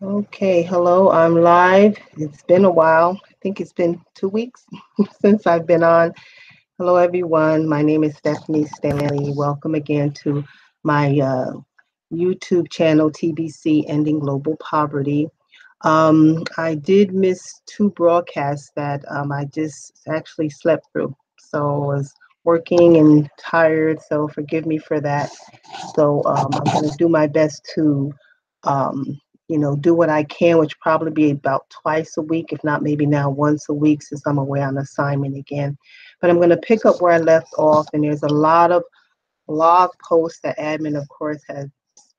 Okay, hello, I'm live. It's been a while. I think it's been 2 weeks since I've been on. Hello, everyone. My name is Stephanie Stanley. Welcome again to my YouTube channel, TBC Ending Global Poverty. I did miss two broadcasts that I just actually slept through. So I was working and tired, so forgive me for that. So I'm going to do my best to, um, do what I can, which probably be about twice a week, if not maybe now once a week, since I'm away on assignment again. But I'm going to pick up where I left off, and there's a lot of blog posts that admin, of course, has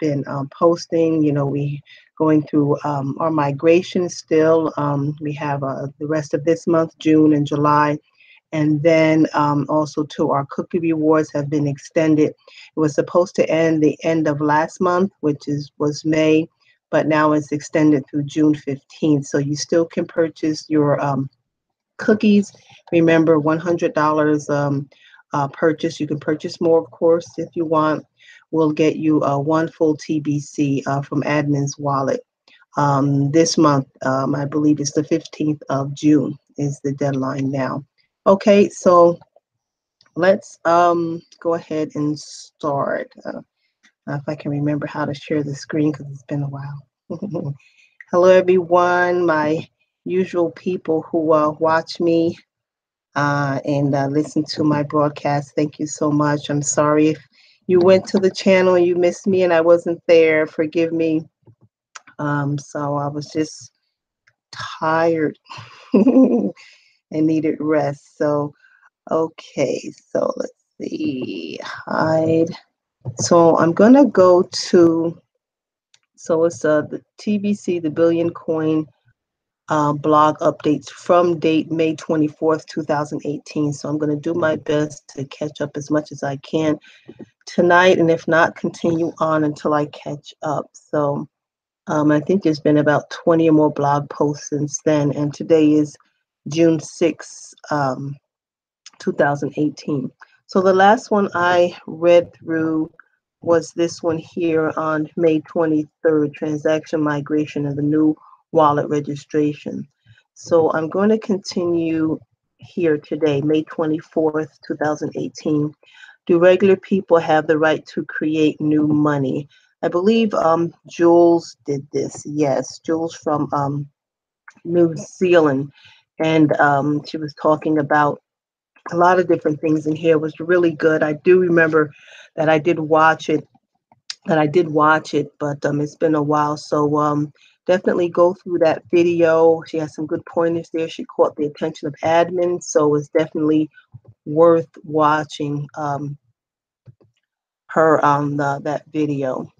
been posting. We going through our migration still. We have the rest of this month, June and July, and then also too, our cookie rewards have been extended. It was supposed to end the end of last month, which was May, but now it's extended through June 15th. So you still can purchase your cookies. Remember, $100 purchase. You can purchase more, of course, if you want. We'll get you one full TBC from admin's wallet. This month, I believe it's the 15th of June is the deadline now. Okay, so let's go ahead and start. If I can remember how to share the screen because it's been a while. Hello, everyone, my usual people who watch me and listen to my broadcast. Thank you so much. I'm sorry if you went to the channel and you missed me and I wasn't there. Forgive me. So I was just tired and needed rest. So, okay, so let's see. Hide. So I'm going to go to, so it's the TBC, the Billion Coin blog updates from date May 24th, 2018. So I'm going to do my best to catch up as much as I can tonight, and if not, continue on until I catch up. So I think there's been about 20 or more blog posts since then, and today is June 6th, 2018. So the last one I read through was this one here on May 23rd, transaction migration of the new wallet registration. So I'm going to continue here today, May 24th, 2018. Do regular people have the right to create new money? I believe Jules did this. Yes, Jules from New Zealand. And she was talking about a lot of different things in here. It was really good. I do remember that I did watch it, but it's been a while. So definitely go through that video. She has some good pointers there. She caught the attention of admin, so it's definitely worth watching her on that video.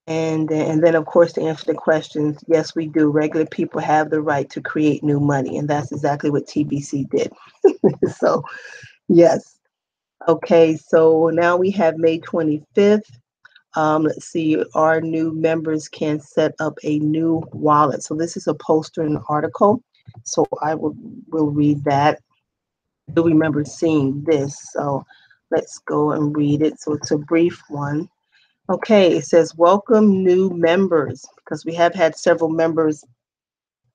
And then, of course, to answer the questions, yes, we do. Regular people have the right to create new money, and that's exactly what TBC did. So, yes. Okay, so now we have May 25th. Let's see, our new members can set up a new wallet. So this is a poster and article. So I will read that. I do remember seeing this. So let's go and read it. So it's a brief one. Okay, it says, welcome new members, because we have had several members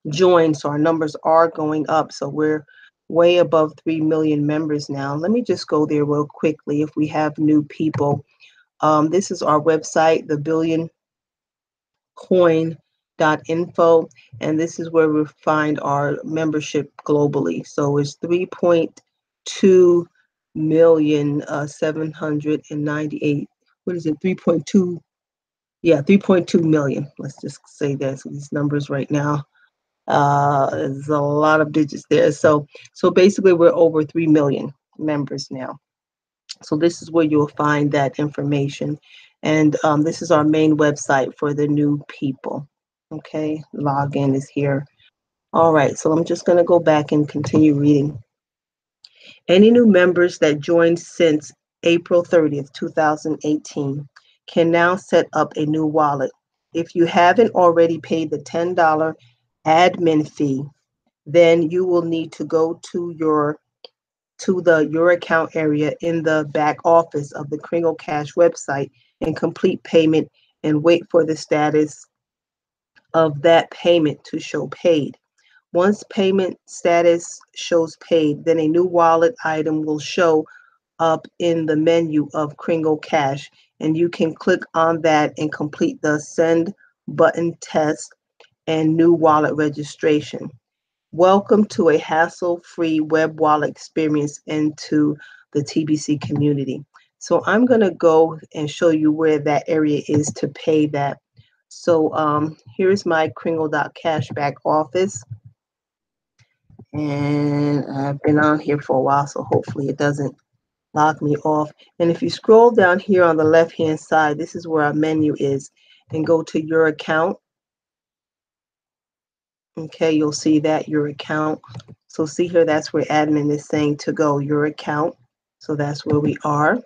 join, so our numbers are going up. So we're way above 3 million members now. Let me just go there real quickly if we have new people. This is our website, thebillioncoin.info, and this is where we find our membership globally. So it's 3.2 million 798. What is it? 3.2. Yeah, 3.2 million. Let's just say that. So these numbers right now, there's a lot of digits there. So basically, we're over 3 million members now. So this is where you'll find that information. And this is our main website for the new people. Okay, login is here. All right, so I'm just going to go back and continue reading. Any new members that joined since April 30th, 2018 can now set up a new wallet. If you haven't already paid the $10 admin fee, then you will need to go to the Your Account area in the back office of the Kringle Cash website and complete payment and wait for the status of that payment to show paid. Once payment status shows paid, then a new wallet item will show up in the menu of Kringle Cash, and you can click on that and complete the send button test and new wallet registration. Welcome to a hassle-free web wallet experience into the TBC community. So I'm going to go and show you where that area is to pay that. So here's my Kringle.cash back office. And I've been on here for a while, so hopefully it doesn't log me off. And if you scroll down here on the left-hand side, this is where our menu is, and go to your account. Okay, you'll see that your account. So see here, that's where admin is saying to go, your account. So that's where we are.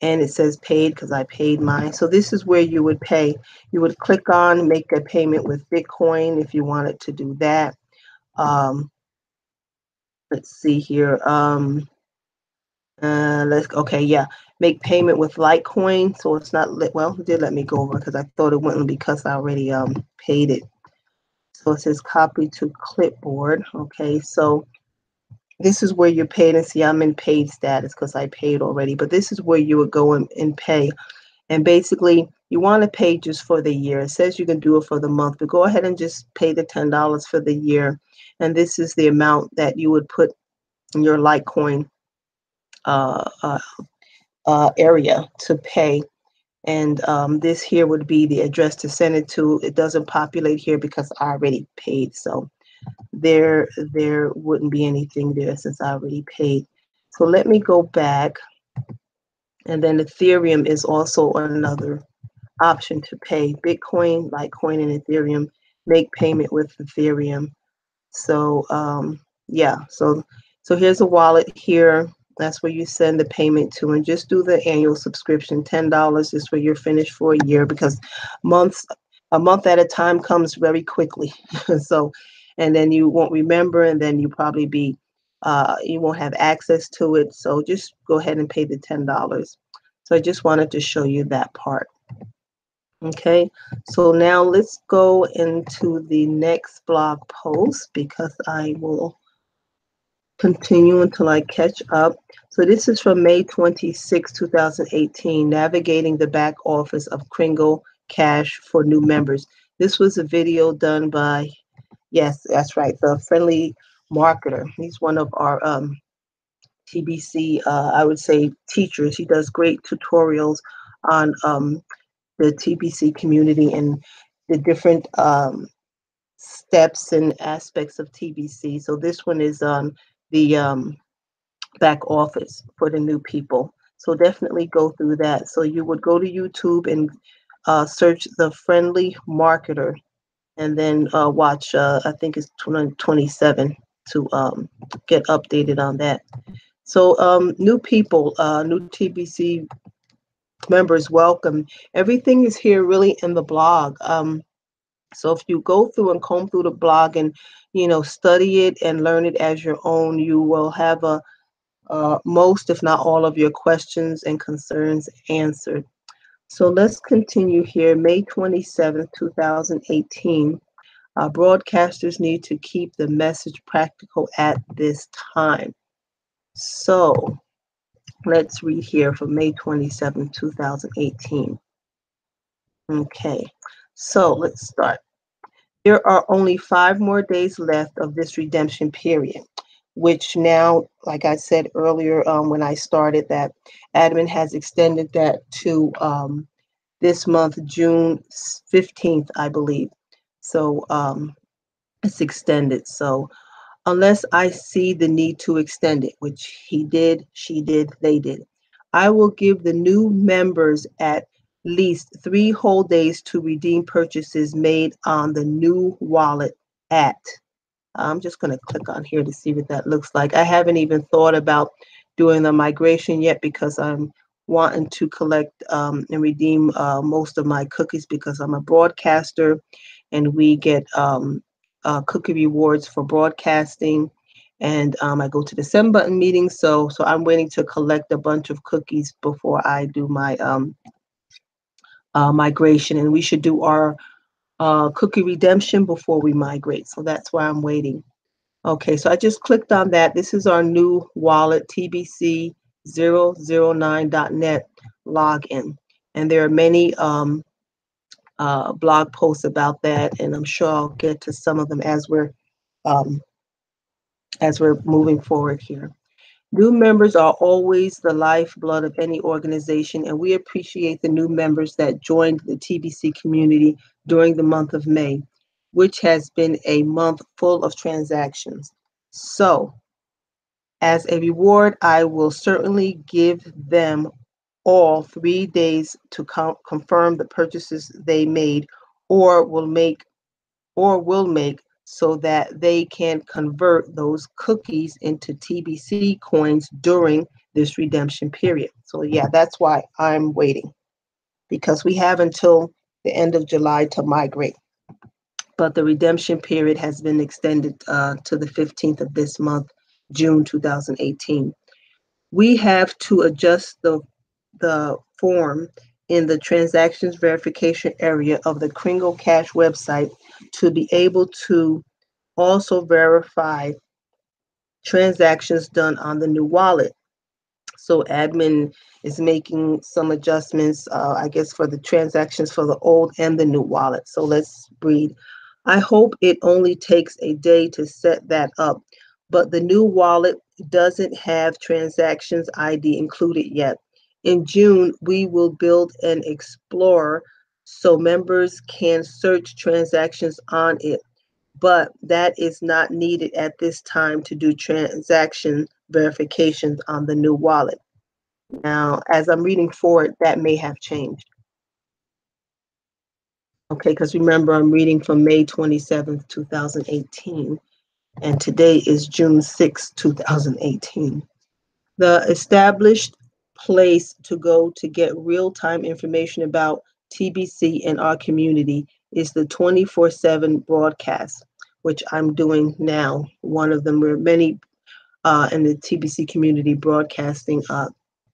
And it says paid because I paid mine. So this is where you would pay. You would click on make a payment with Bitcoin if you wanted to do that. Let's see here. Okay, yeah. Make payment with Litecoin. So it's not, well, it did let me go over because I thought it wouldn't because I already paid it. So it says copy to clipboard. Okay, so this is where you're paid, and see I'm in paid status because I paid already, but this is where you would go and pay. And basically you want to pay just for the year. It says you can do it for the month, but go ahead and just pay the $10 for the year. And this is the amount that you would put in your Litecoin area to pay. And this here would be the address to send it to. It doesn't populate here because I already paid. So there wouldn't be anything there since I already paid. So let me go back. And then Ethereum is also another option to pay. Bitcoin, Litecoin, and Ethereum. Make payment with Ethereum. So yeah, so here's a wallet here. That's where you send the payment to, and just do the annual subscription. $10 is where you're finished for a year, because a month at a time comes very quickly. So, and then you won't remember, and then you probably be you won't have access to it. So just go ahead and pay the $10. So I just wanted to show you that part. Okay, so now let's go into the next blog post, because I will continue until I catch up. So this is from May 26, 2018, Navigating the Back Office of Kringle Cash for New Members. This was a video done by, yes, that's right, the Friendly Marketer. He's one of our TBC, I would say, teachers. He does great tutorials on the TBC community and the different steps and aspects of TBC. So this one is on the back office for the new people. So definitely go through that. So you would go to YouTube and search the Friendly Marketer, and then watch, I think it's 27 to get updated on that. So new people, new TBC members, welcome. Everything is here really in the blog. So if you go through and comb through the blog and, study it and learn it as your own, you will have most, if not all, of your questions and concerns answered. So let's continue here. May 27th, 2018. Broadcasters need to keep the message practical at this time. So let's read here from May 27, 2018. Okay, so let's start. There are only 5 more days left of this redemption period, which now, like I said earlier when I started, that admin has extended that to this month, June 15th, I believe. So it's extended. So unless I see the need to extend it, which he did, she did, they did, I will give the new members at least 3 whole days to redeem purchases made on the new wallet at. I'm just going to click on here to see what that looks like. I haven't even thought about doing the migration yet, because I'm wanting to collect and redeem most of my cookies, because I'm a broadcaster and we get cookie rewards for broadcasting. And I go to the send button meetings. So I'm waiting to collect a bunch of cookies before I do my migration. And we should do our cookie redemption before we migrate. So that's why I'm waiting. Okay, so I just clicked on that. This is our new wallet, TBC009.net login. And there are many blog posts about that, and I'm sure I'll get to some of them um, as we're moving forward here. New members are always the lifeblood of any organization, and we appreciate the new members that joined the TBC community during the month of May, which has been a month full of transactions. So, as a reward, I will certainly give them all 3 days to confirm the purchases they made or will make so that they can convert those cookies into TBC coins during this redemption period. So yeah, that's why I'm waiting, because we have until the end of July to migrate. But the redemption period has been extended to the 15th of this month, June 2018. We have to adjust the form in the transactions verification area of the Kringle Cash website to be able to also verify transactions done on the new wallet. So admin is making some adjustments, I guess, for the transactions for the old and the new wallet. So let's read. I hope it only takes a day to set that up, but the new wallet doesn't have transactions ID included yet. In June, we will build an explorer so members can search transactions on it, but that is not needed at this time to do transaction verifications on the new wallet. Now, as I'm reading forward, that may have changed. Okay, because remember, I'm reading from May 27th, 2018, and today is June 6th, 2018. The established place to go to get real-time information about TBC in our community is the 24/7 broadcast, which I'm doing now. One of them, where many in the TBC community broadcasting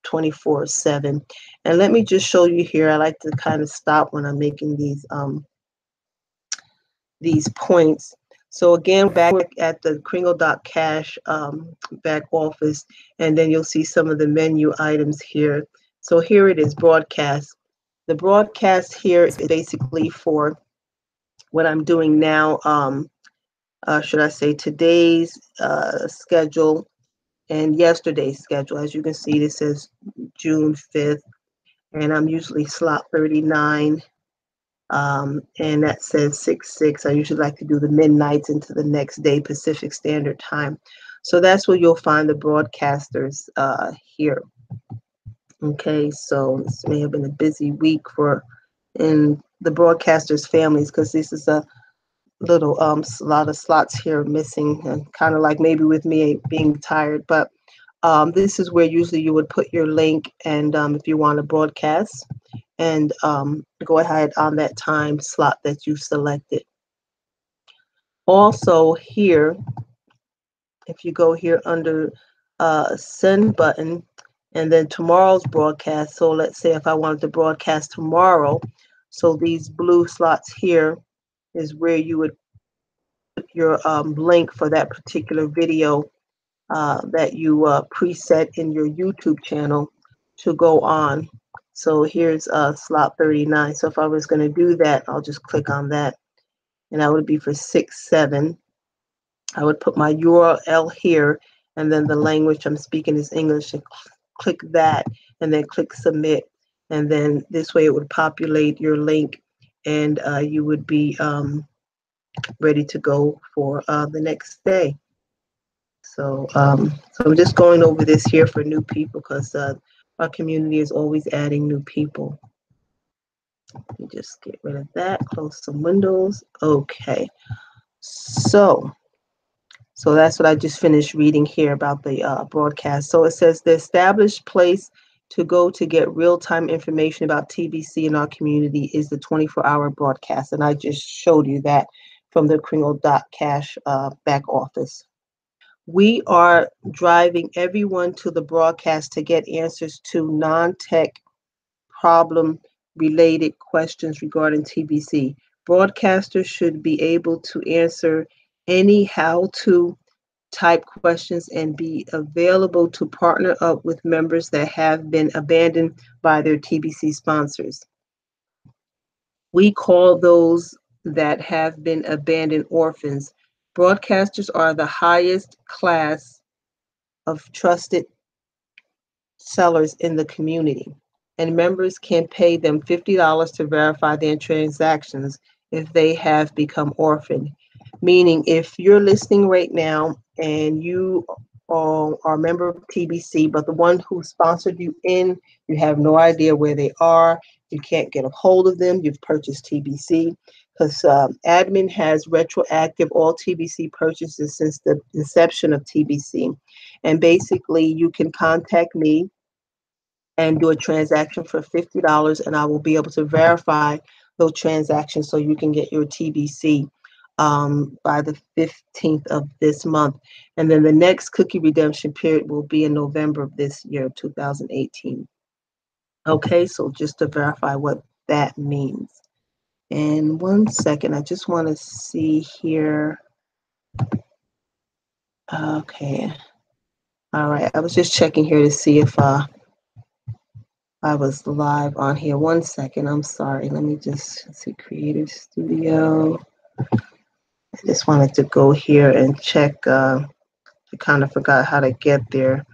24/7. And let me just show you here. I like to kind of stop when I'm making these points. So again, back at the Kringle.cash back office, and then you'll see some of the menu items here. So here it is, broadcast. The broadcast here is basically for what I'm doing now. Should I say today's schedule and yesterday's schedule. As you can see, this says June 5th, and I'm usually slot 39. And that says 6/6. I usually like to do the midnights into the next day Pacific Standard Time. So that's where you'll find the broadcasters here. Okay, so this may have been a busy week in the broadcasters' families, because this is a little lot of slots here missing, and kind of like maybe with me being tired, but this is where usually you would put your link, and if you want to broadcast, and go ahead on that time slot that you selected. Also here, if you go here under send button, and then tomorrow's broadcast. So let's say if I wanted to broadcast tomorrow, so these blue slots here is where you would put your link for that particular video that you preset in your YouTube channel to go on. So here's slot 39. So if I was going to do that, I'll just click on that, and that would be for 6/7. I would put my URL here, and then the language I'm speaking is English, and click that, and then click submit, and then this way it would populate your link, and you would be ready to go for the next day. So, so I'm just going over this here for new people, because our community is always adding new people. Let me just get rid of that, close some windows. Okay, so that's what I just finished reading here about the broadcast. So it says the established place to go to get real-time information about TBC in our community is the 24-hour broadcast, and I just showed you that from the Kringle.cash back office. We are driving everyone to the broadcast to get answers to non-tech problem-related questions regarding TBC. Broadcasters should be able to answer any how-to type questions and be available to partner up with members that have been abandoned by their TBC sponsors. We call those that have been abandoned orphans. Broadcasters are the highest class of trusted sellers in the community, and members can pay them $50 to verify their transactions if they have become orphaned. Meaning, if you're listening right now and you are a member of TBC, but the one who sponsored you in, you have no idea where they are, you can't get a hold of them, you've purchased TBC, because admin has retroactive all TBC purchases since the inception of TBC. And basically, you can contact me and do a transaction for $50, and I will be able to verify those transactions so you can get your TBC by the 15th of this month. And then the next cookie redemption period will be in November of this year, 2018. Okay, so just to verify what that means. And one second, I just want to see here. Okay. All right, I was just checking here to see if I was live on here. One second, I'm sorry. Let me just see Creative Studio. I just wanted to go here and check. I kind of forgot how to get there.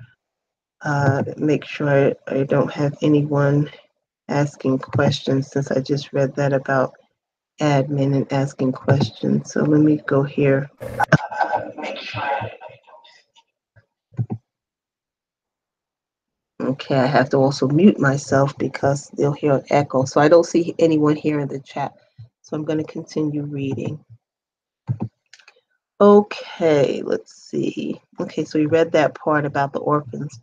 Make sure I don't have anyone asking questions, since I just read that about admin and asking questions. So let me go here. Okay, I have to also mute myself because they'll hear an echo. So I don't see anyone here in the chat. So I'm going to continue reading. Okay, let's see. Okay, so we read that part about the orphans.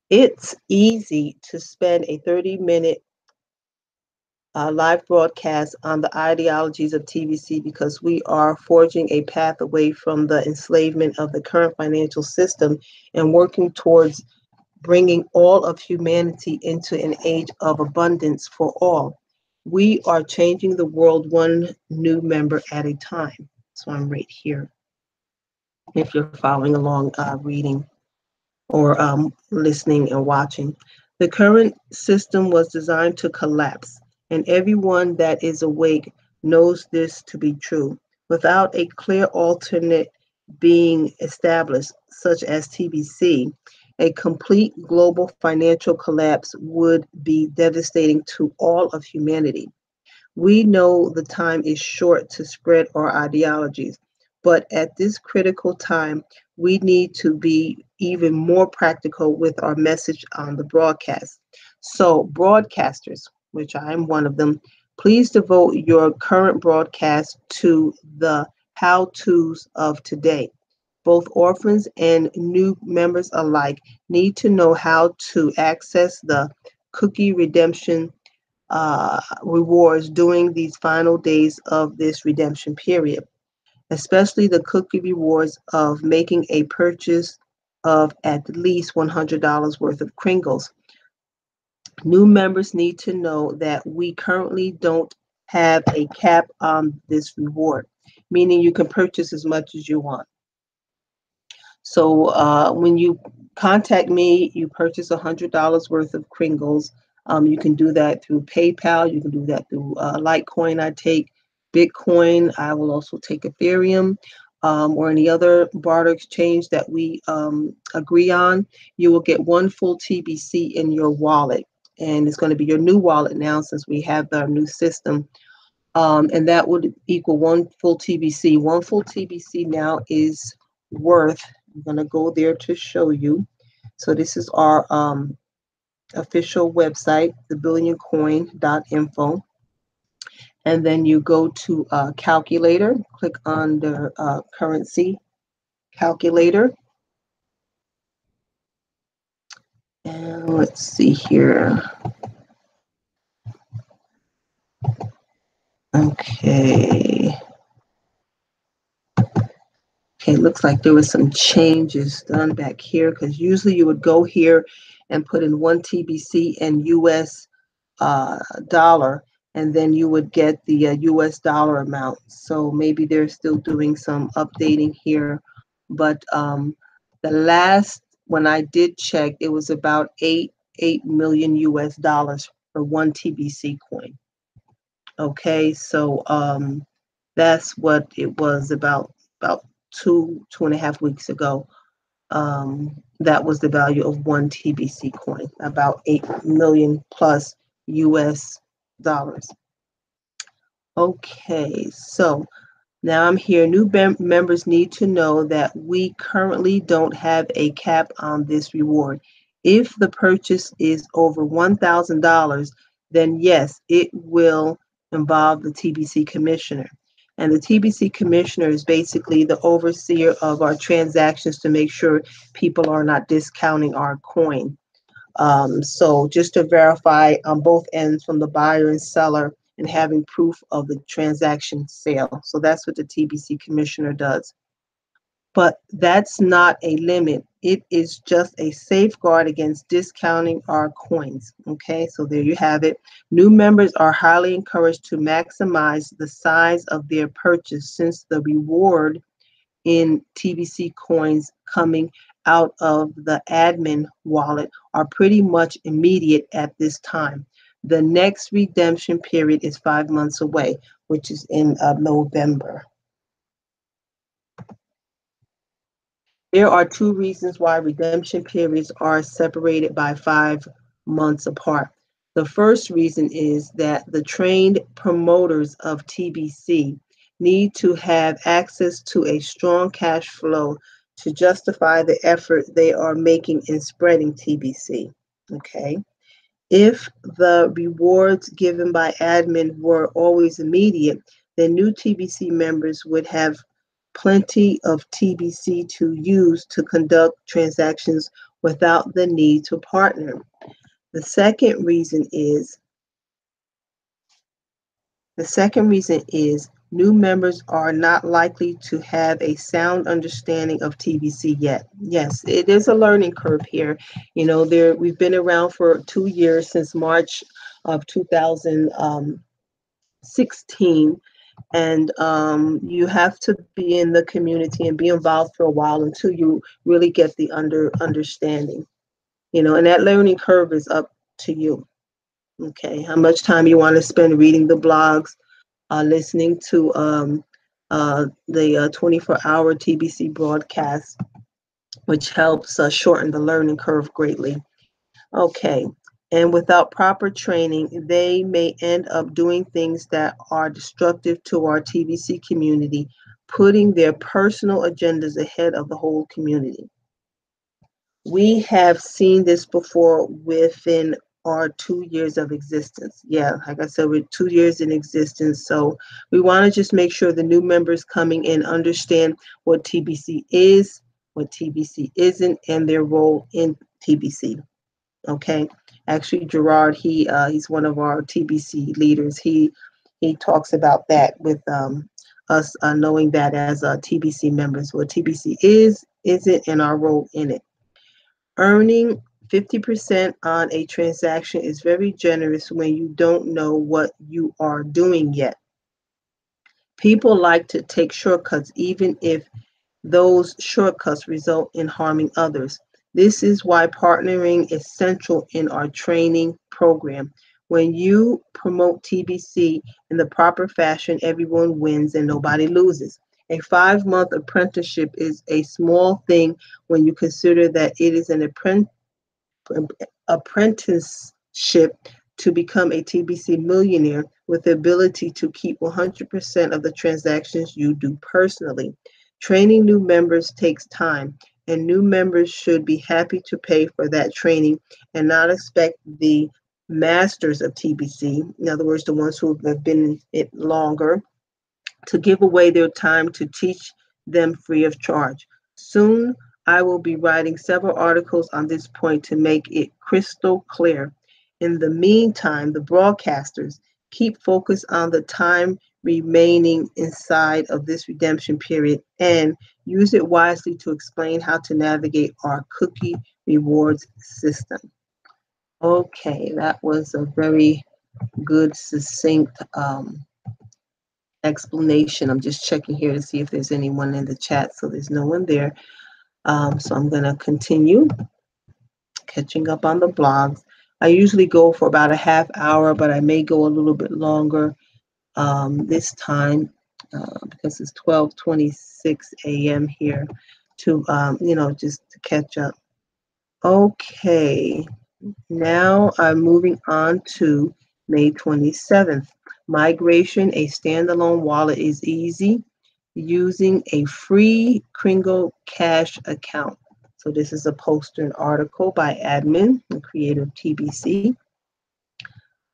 It's easy to spend a 30-minute live broadcast on the ideologies of TBC because we are forging a path away from the enslavement of the current financial system and working towards bringing all of humanity into an age of abundance for all. We are changing the world one new member at a time. So I'm right here, if you're following along reading or listening and watching. The current system was designed to collapse, and everyone that is awake knows this to be true. Without a clear alternate being established, such as TBC, a complete global financial collapse would be devastating to all of humanity. We know the time is short to spread our ideologies, but at this critical time, we need to be even more practical with our message on the broadcast. So, broadcasters, which I am one of them, please devote your current broadcast to the how-tos of today. Both orphans and new members alike need to know how to access the cookie redemption rewards during these final days of this redemption period, especially the cookie rewards of making a purchase of at least $100 worth of Kringles. New members need to know that we currently don't have a cap on this reward, meaning you can purchase as much as you want. So when you contact me, you purchase $100 worth of Kringles. You can do that through PayPal. You can do that through Litecoin. I take Bitcoin. I will also take Ethereum or any other barter exchange that we agree on. You will get one full TBC in your wallet. And it's going to be your new wallet now since we have our new system. And that would equal one full TBC. One full TBC now is worth, I'm going to go there to show you. So this is our official website, thebillioncoin.info. And then you go to calculator, click on the currency calculator. And let's see here. Okay. Okay, it looks like there was some changes done back here because usually you would go here and put in one TBC and US dollar, and then you would get the US dollar amount. So maybe they're still doing some updating here, but the last when I did check, it was about 8 million US dollars for one TBC coin. Okay, so that's what it was about 2.5 weeks ago. That was the value of one TBC coin, about 8 million plus US dollars. Okay, so now I'm here. New members need to know that we currently don't have a cap on this reward. If the purchase is over $1,000, then yes, it will involve the TBC commissioner. And the TBC commissioner is basically the overseer of our transactions to make sure people are not discounting our coin. So just to verify on both ends from the buyer and seller and having proof of the transaction sale. So that's what the TBC commissioner does. But that's not a limit. It is just a safeguard against discounting our coins. Okay, so there you have it. New members are highly encouraged to maximize the size of their purchase since the reward in TBC coins coming out of the admin wallet are pretty much immediate at this time. The next redemption period is 5 months away, which is in November. There are two reasons why redemption periods are separated by 5 months apart. The first reason is that the trained promoters of TBC need to have access to a strong cash flow to justify the effort they are making in spreading TBC. Okay. If the rewards given by admin were always immediate, then new TBC members would have plenty of TBC to use to conduct transactions without the need to partner. The second reason is new members are not likely to have a sound understanding of TBC yet. Yes, it is a learning curve here. You know, we've been around for 2 years since March of 2016. And you have to be in the community and be involved for a while until you really get the understanding, you know, and that learning curve is up to you. Okay, how much time you want to spend reading the blogs, listening to the 24-hour TBC broadcast, which helps shorten the learning curve greatly. Okay, and without proper training, they may end up doing things that are destructive to our TBC community, putting their personal agendas ahead of the whole community. We have seen this before within our 2 years of existence. Yeah, like I said, we're 2 years in existence. So we want to just make sure the new members coming in understand what TBC is, what TBC isn't, and their role in TBC. Okay, actually, Gerard, he's one of our TBC leaders. He talks about that with us knowing that as TBC members, what TBC is, isn't, and our role in it. Earning 50% on a transaction is very generous when you don't know what you are doing yet. People like to take shortcuts, even if those shortcuts result in harming others. This is why partnering is central in our training program. When you promote TBC in the proper fashion, everyone wins and nobody loses. A 5-month apprenticeship is a small thing when you consider that it is an apprenticeship to become a TBC millionaire with the ability to keep 100% of the transactions you do personally. Training new members takes time, and new members should be happy to pay for that training and not expect the masters of TBC, in other words, the ones who have been in it longer, to give away their time to teach them free of charge. Soon, I will be writing several articles on this point to make it crystal clear. In the meantime, the broadcasters keep focus on the time remaining inside of this redemption period and use it wisely to explain how to navigate our cookie rewards system. Okay, that was a very good, succinct explanation. I'm just checking here to see if there's anyone in the chat. So there's no one there. So I'm going to continue catching up on the blogs. I usually go for about a half hour, but I may go a little bit longer this time because it's 12:26 a.m. here to, just to catch up. Okay, now I'm moving on to May 27th. Migration, a standalone wallet is easy using a free Kringle Cash account. So this is a poster and article by admin, the creator of TBC.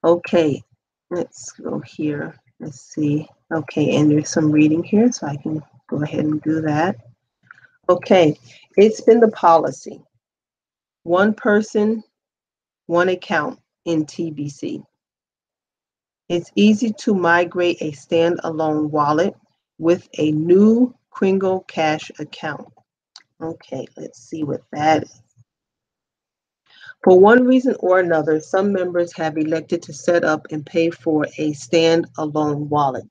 Okay, let's go here. Let's see. Okay, and there's some reading here, so I can go ahead and do that. Okay, it's been the policy. One person, one account in TBC. It's easy to migrate a standalone wallet with a new Kringle Cash account. Okay, let's see what that is. For one reason or another, some members have elected to set up and pay for a standalone wallet.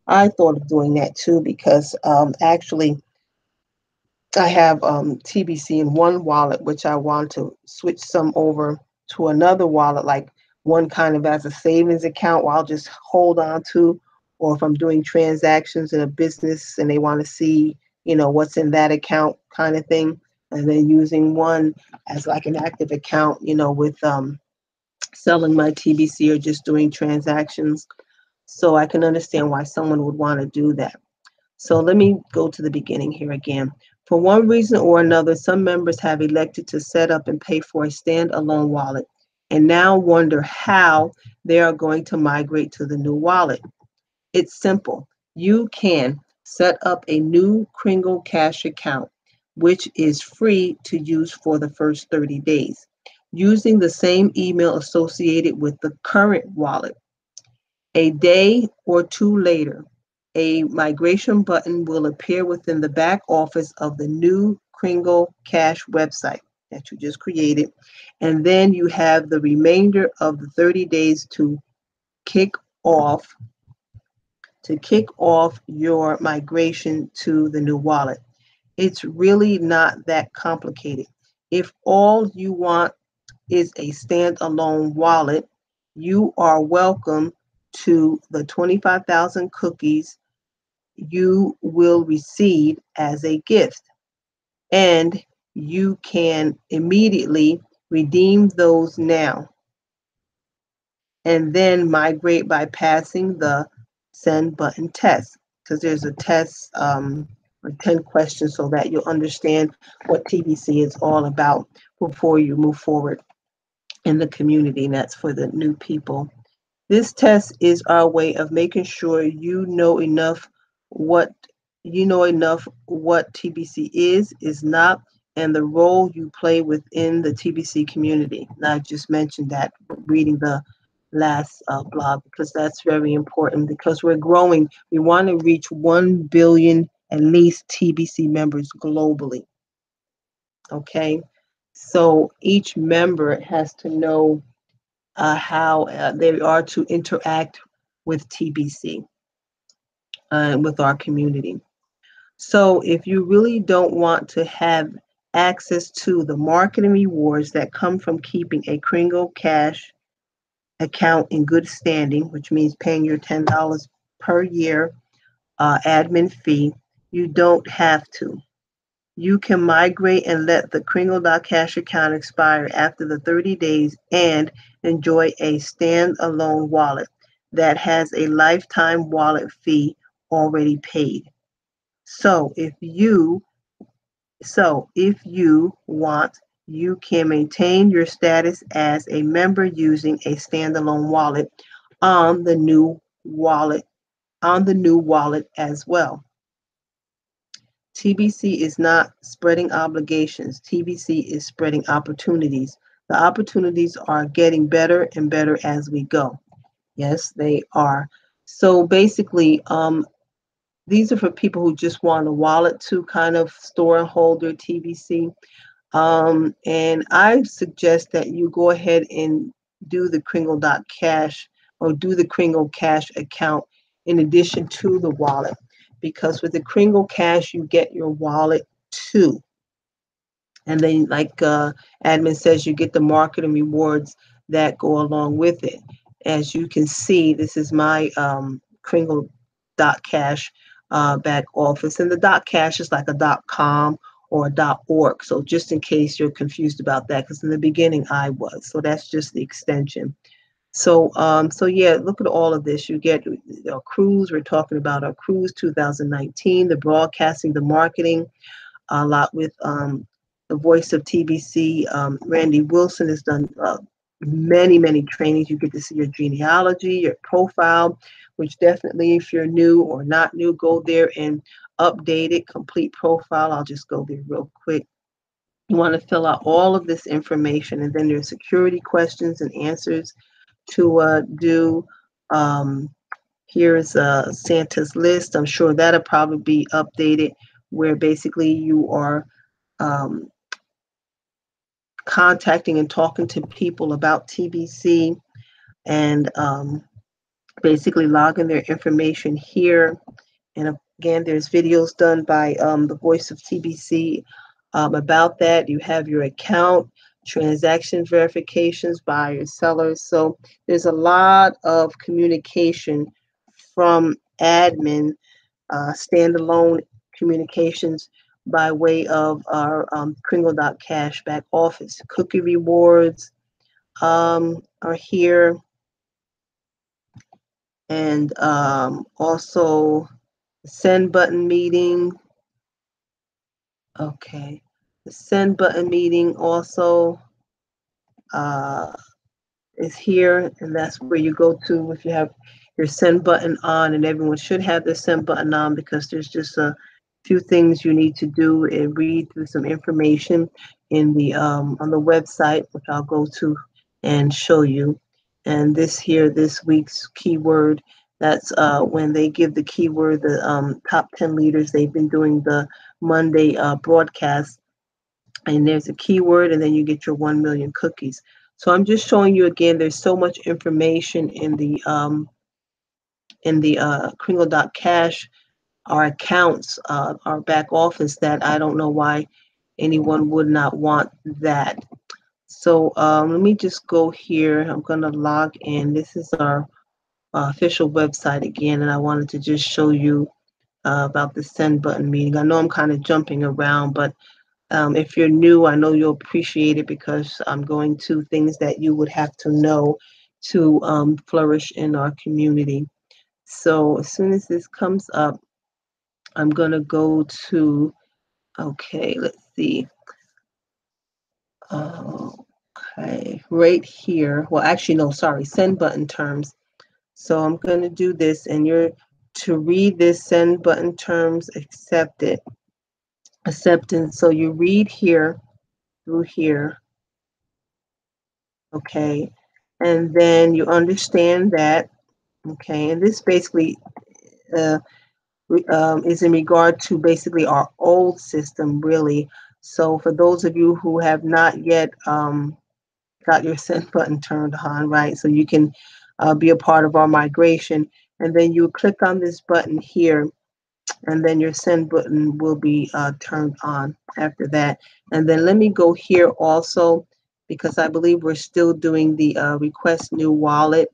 I thought of doing that too because actually I have TBC in one wallet, which I want to switch some over to another wallet, like one kind of as a savings account where I'll just hold on to, or if I'm doing transactions in a business and they want to see, what's in that account kind of thing. And then using one as like an active account, with selling my TBC or just doing transactions. So I can understand why someone would want to do that. So let me go to the beginning here again. For one reason or another, some members have elected to set up and pay for a standalone wallet and now wonder how they are going to migrate to the new wallet. It's simple. You can set up a new Kringle Cash account, which is free to use for the first 30 days, using the same email associated with the current wallet. A day or two later, a migration button will appear within the back office of the new Kringle Cash website that you just created, and then you have the remainder of the 30 days to kick off your migration to the new wallet. It's really not that complicated. If all you want is a standalone wallet, you are welcome to the 25,000 cookies you will receive as a gift. And you can immediately redeem those now and then migrate by passing the send button test, because there's a test or 10 questions so that you'll understand what TBC is all about before you move forward in the community, and that's for the new people. This test is our way of making sure you know enough what TBC is not, and the role you play within the TBC community. And I just mentioned that reading the last blog because that's very important because we're growing. We want to reach 1 billion at least TBC members globally. Okay, so each member has to know how they are to interact with TBC and with our community. So if you really don't want to have access to the marketing rewards that come from keeping a Kringle Cash account in good standing, which means paying your $10 per year admin fee, you don't have to. You can migrate and let the Kringle.cash account expire after the 30 days and enjoy a standalone wallet that has a lifetime wallet fee already paid. So if you want, you can maintain your status as a member using a standalone wallet on the new wallet as well. TBC is not spreading obligations. TBC is spreading opportunities. The opportunities are getting better and better as we go. Yes, they are. So basically, these are for people who just want a wallet to kind of store and hold their TBC. And I suggest that you go ahead and do the Kringle.cash or do the Kringle Cash account in addition to the wallet. Because with the Kringle Cash, you get your wallet too. And then, like admin says, you get the marketing rewards that go along with it. As you can see, this is my Kringle.cash back office. And the .cash is like a .com or a .org. So just in case you're confused about that, because in the beginning I was. So that's just the extension. So yeah, look at all of this. You get our cruise. We're talking about our cruise 2019, the broadcasting, the marketing, a lot with the voice of TBC. Randy Wilson has done many trainings. You get to see your genealogy, your profile, which definitely, if you're new or not new, go there and update it, complete profile. I'll just go there real quick. You want to fill out all of this information, and then there's security questions and answers to do. Here's Santa's list. I'm sure that'll probably be updated, where basically you are contacting and talking to people about TBC, and basically logging their information here. And again, there's videos done by the voice of TBC about that. You have your account, transaction verifications, buyers, sellers. So there's a lot of communication from admin, standalone communications by way of our Kringle.cash back office. Cookie rewards are here. And also the send button meeting. Okay, the send button meeting also is here, and that's where you go to if you have your send button on, and everyone should have their send button on, because there's just a few things you need to do and read through some information in the on the website, which I'll go to and show you. And this here, this week's keyword, that's when they give the keyword, the top 10 leaders. They've been doing the Monday broadcast, and there's a keyword, and then you get your 1 million cookies. So I'm just showing you again, there's so much information in the Kringle.cash, our accounts, our back office, that I don't know why anyone would not want that. So let me just go here. I'm going to log in. This is our official website again, and I wanted to just show you about the send button meeting. I know I'm kind of jumping around, but if you're new, I know you'll appreciate it, because I'm going to things that you would have to know to flourish in our community. So as soon as this comes up, I'm going to go to, okay, let's see. Okay, right here. Well, actually, no, sorry, send button terms. So I'm going to do this, and you're to read this send button terms, acceptance. So you read here through here. Okay, and then you understand that. Okay, and this basically is in regard to basically our old system, really. So for those of you who have not yet got your send button turned on, right, so you can be a part of our migration, and then you click on this button here, and then your send button will be turned on after that. And then let me go here also, because I believe we're still doing the request new wallet.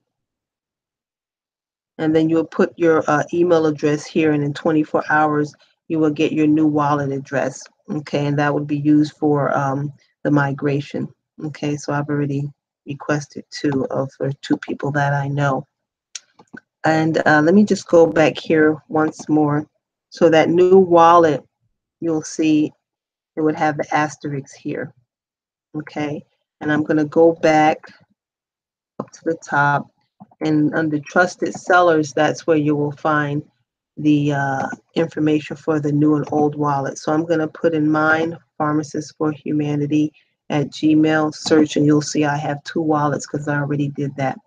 And then you'll put your email address here, and in 24 hours, you will get your new wallet address. Okay, and that would be used for the migration. Okay, so I've already requested for two people that I know. And let me just go back here once more. So that new wallet, you'll see it would have the asterisk here. Okay, and I'm going to go back up to the top, and under trusted sellers, that's where you will find the information for the new and old wallet. So I'm going to put in mine, Pharmacist for Humanity at Gmail, search, and you'll see I have two wallets because I already did that.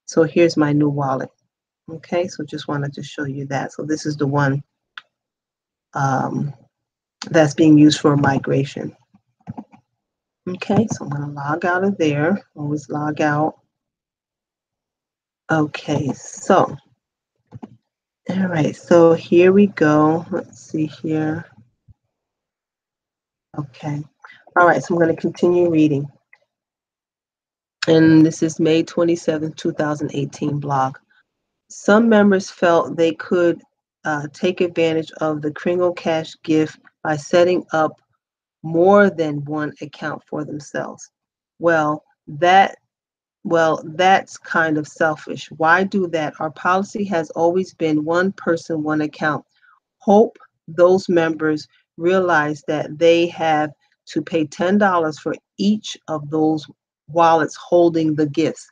So here's my new wallet. Okay, so just wanted to show you that. So this is the one that's being used for migration. Okay, so I'm going to log out of there. Always log out. Okay, so, all right, so here we go. Let's see here. Okay. All right, so I'm going to continue reading. And this is May 27, 2018 blog. Some members felt they could take advantage of the Kringle Cash gift by setting up more than one account for themselves. Well, that that's kind of selfish. Why do that? Our policy has always been one person, one account. Hope those members realize that they have to pay $10 for each of those wallets holding the gifts,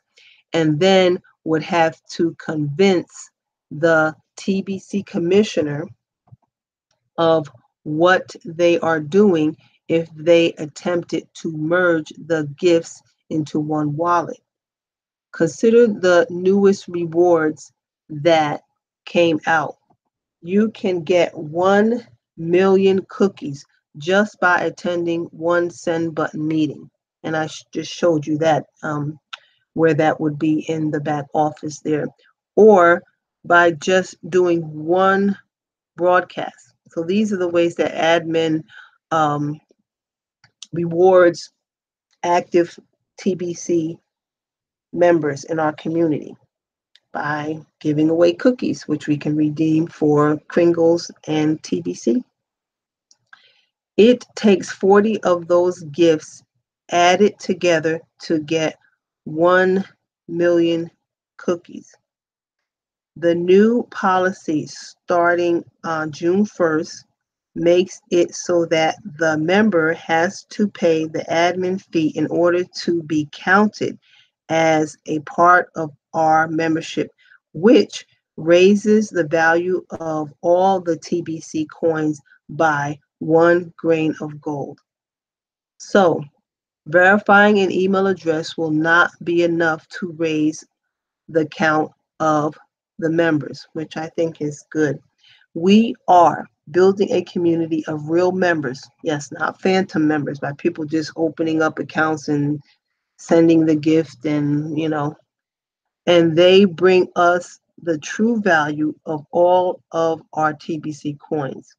and then would have to convince the TBC commissioner of what they are doing if they attempted to merge the gifts into one wallet. Consider the newest rewards that came out. You can get 1 million cookies just by attending one send button meeting. And I just showed you that where that would be in the back office there. Or by just doing one broadcast. So these are the ways that admin rewards active TBC members in our community by giving away cookies, which we can redeem for Kringles and TBC. It takes 40 of those gifts added together to get 1 million cookies. The new policy starting on June 1st makes it so that the member has to pay the admin fee in order to be counted as a part of our membership, which raises the value of all the TBC coins by 1 grain of gold. So, verifying an email address will not be enough to raise the count of the members, which I think is good. We are building a community of real members. Yes, not phantom members, by people just opening up accounts and sending the gift and they bring us the true value of all of our TBC coins.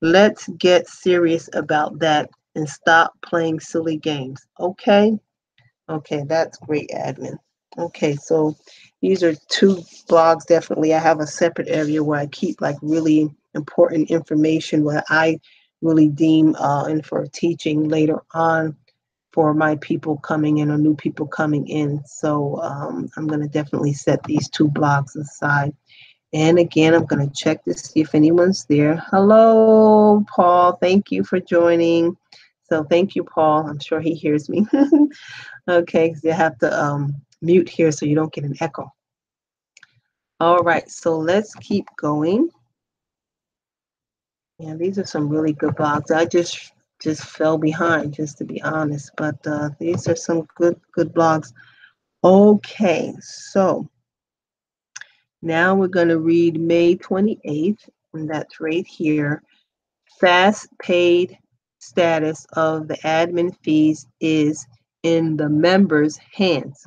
Let's get serious about that and stop playing silly games. Okay? Okay, that's great, admin. Okay, so these are two blogs. Definitely, I have a separate area where I keep like really important information what I really deem and for teaching later on for my people coming in or new people coming in. So I'm going to definitely set these two blogs aside. And again, I'm going to check to see if anyone's there. Hello, Paul. Thank you for joining. So thank you, Paul. I'm sure he hears me. Okay, because you have to mute here so you don't get an echo. All right, so let's keep going. Yeah, these are some really good blogs. I just fell behind, just to be honest, but these are some good blogs. Okay, so now we're going to read May 28th, and that's right here. Fast paid status of the admin fees is in the members' hands.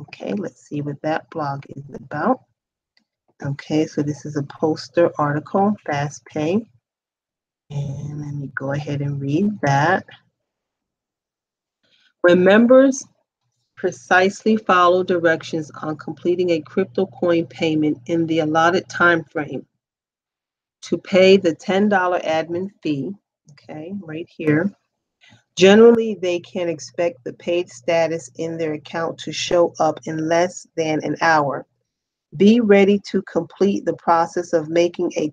Okay, let's see what that blog is about. Okay, so this is a poster article, Fast Pay. And let me go ahead and read that. When members precisely follow directions on completing a crypto coin payment in the allotted time frame to pay the $10 admin fee, okay, right here, generally they can expect the paid status in their account to show up in less than an hour. Be ready to complete the process of making a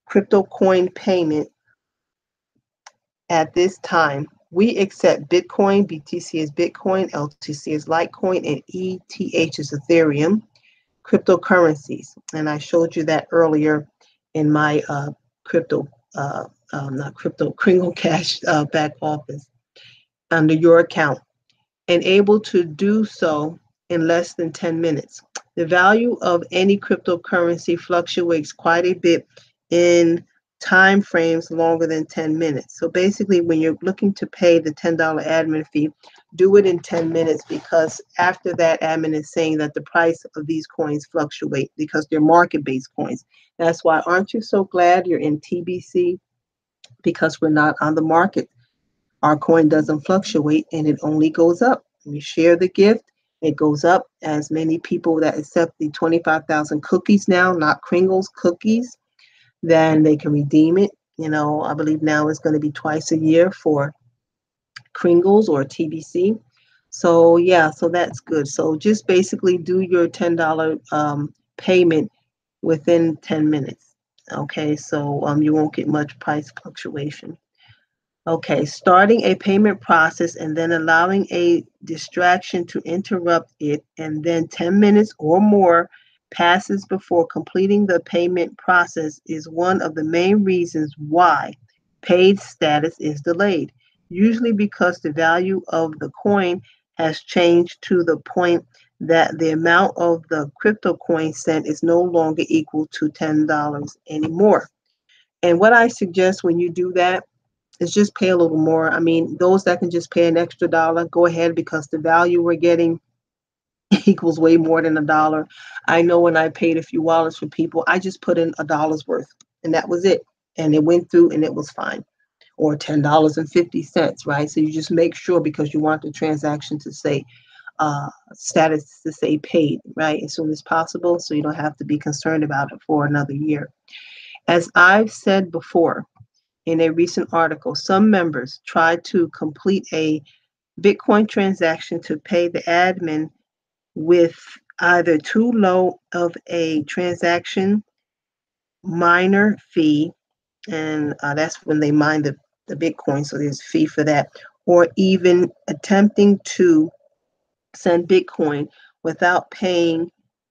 crypto coin payment at this time. We accept Bitcoin, BTC is Bitcoin, LTC is Litecoin, and ETH is Ethereum cryptocurrencies. And I showed you that earlier in my Kringle Cash back office under your account, and able to do so in less than 10 minutes. The value of any cryptocurrency fluctuates quite a bit in time frames longer than 10 minutes. So basically, when you're looking to pay the $10 admin fee, do it in 10 minutes, because after that, admin is saying that the price of these coins fluctuate because they're market-based coins. That's why, aren't you so glad you're in TBC? Because we're not on the market. Our coin doesn't fluctuate and it only goes up. We share the gift, it goes up. As many people that accept the 25,000 cookies now, not Kringle's cookies, then they can redeem it. I believe now it's going to be twice a year for Kringles or TBC. So yeah, so that's good. So just basically do your $10 payment within 10 minutes. Okay, so you won't get much price fluctuation. Okay, starting a payment process and then allowing a distraction to interrupt it, and then 10 minutes or more passes before completing the payment process is one of the main reasons why paid status is delayed, usually because the value of the coin has changed to the point that the amount of the crypto coin sent is no longer equal to $10 anymore. And what I suggest when you do that is just pay a little more. I mean, those that can just pay an extra dollar, go ahead, because the value we're getting equals way more than a dollar. I know when I paid a few wallets for people, I just put in a dollar's worth and that was it. And it went through and it was fine. Or $10.50, right? So you just make sure, because you want the transaction to say status to say paid, right, as soon as possible, so you don't have to be concerned about it for another year. As I've said before, in a recent article, some members tried to complete a Bitcoin transaction to pay the admin with either too low of a transaction miner fee, and that's when they mine the Bitcoin, so there's a fee for that, or even attempting to send Bitcoin without paying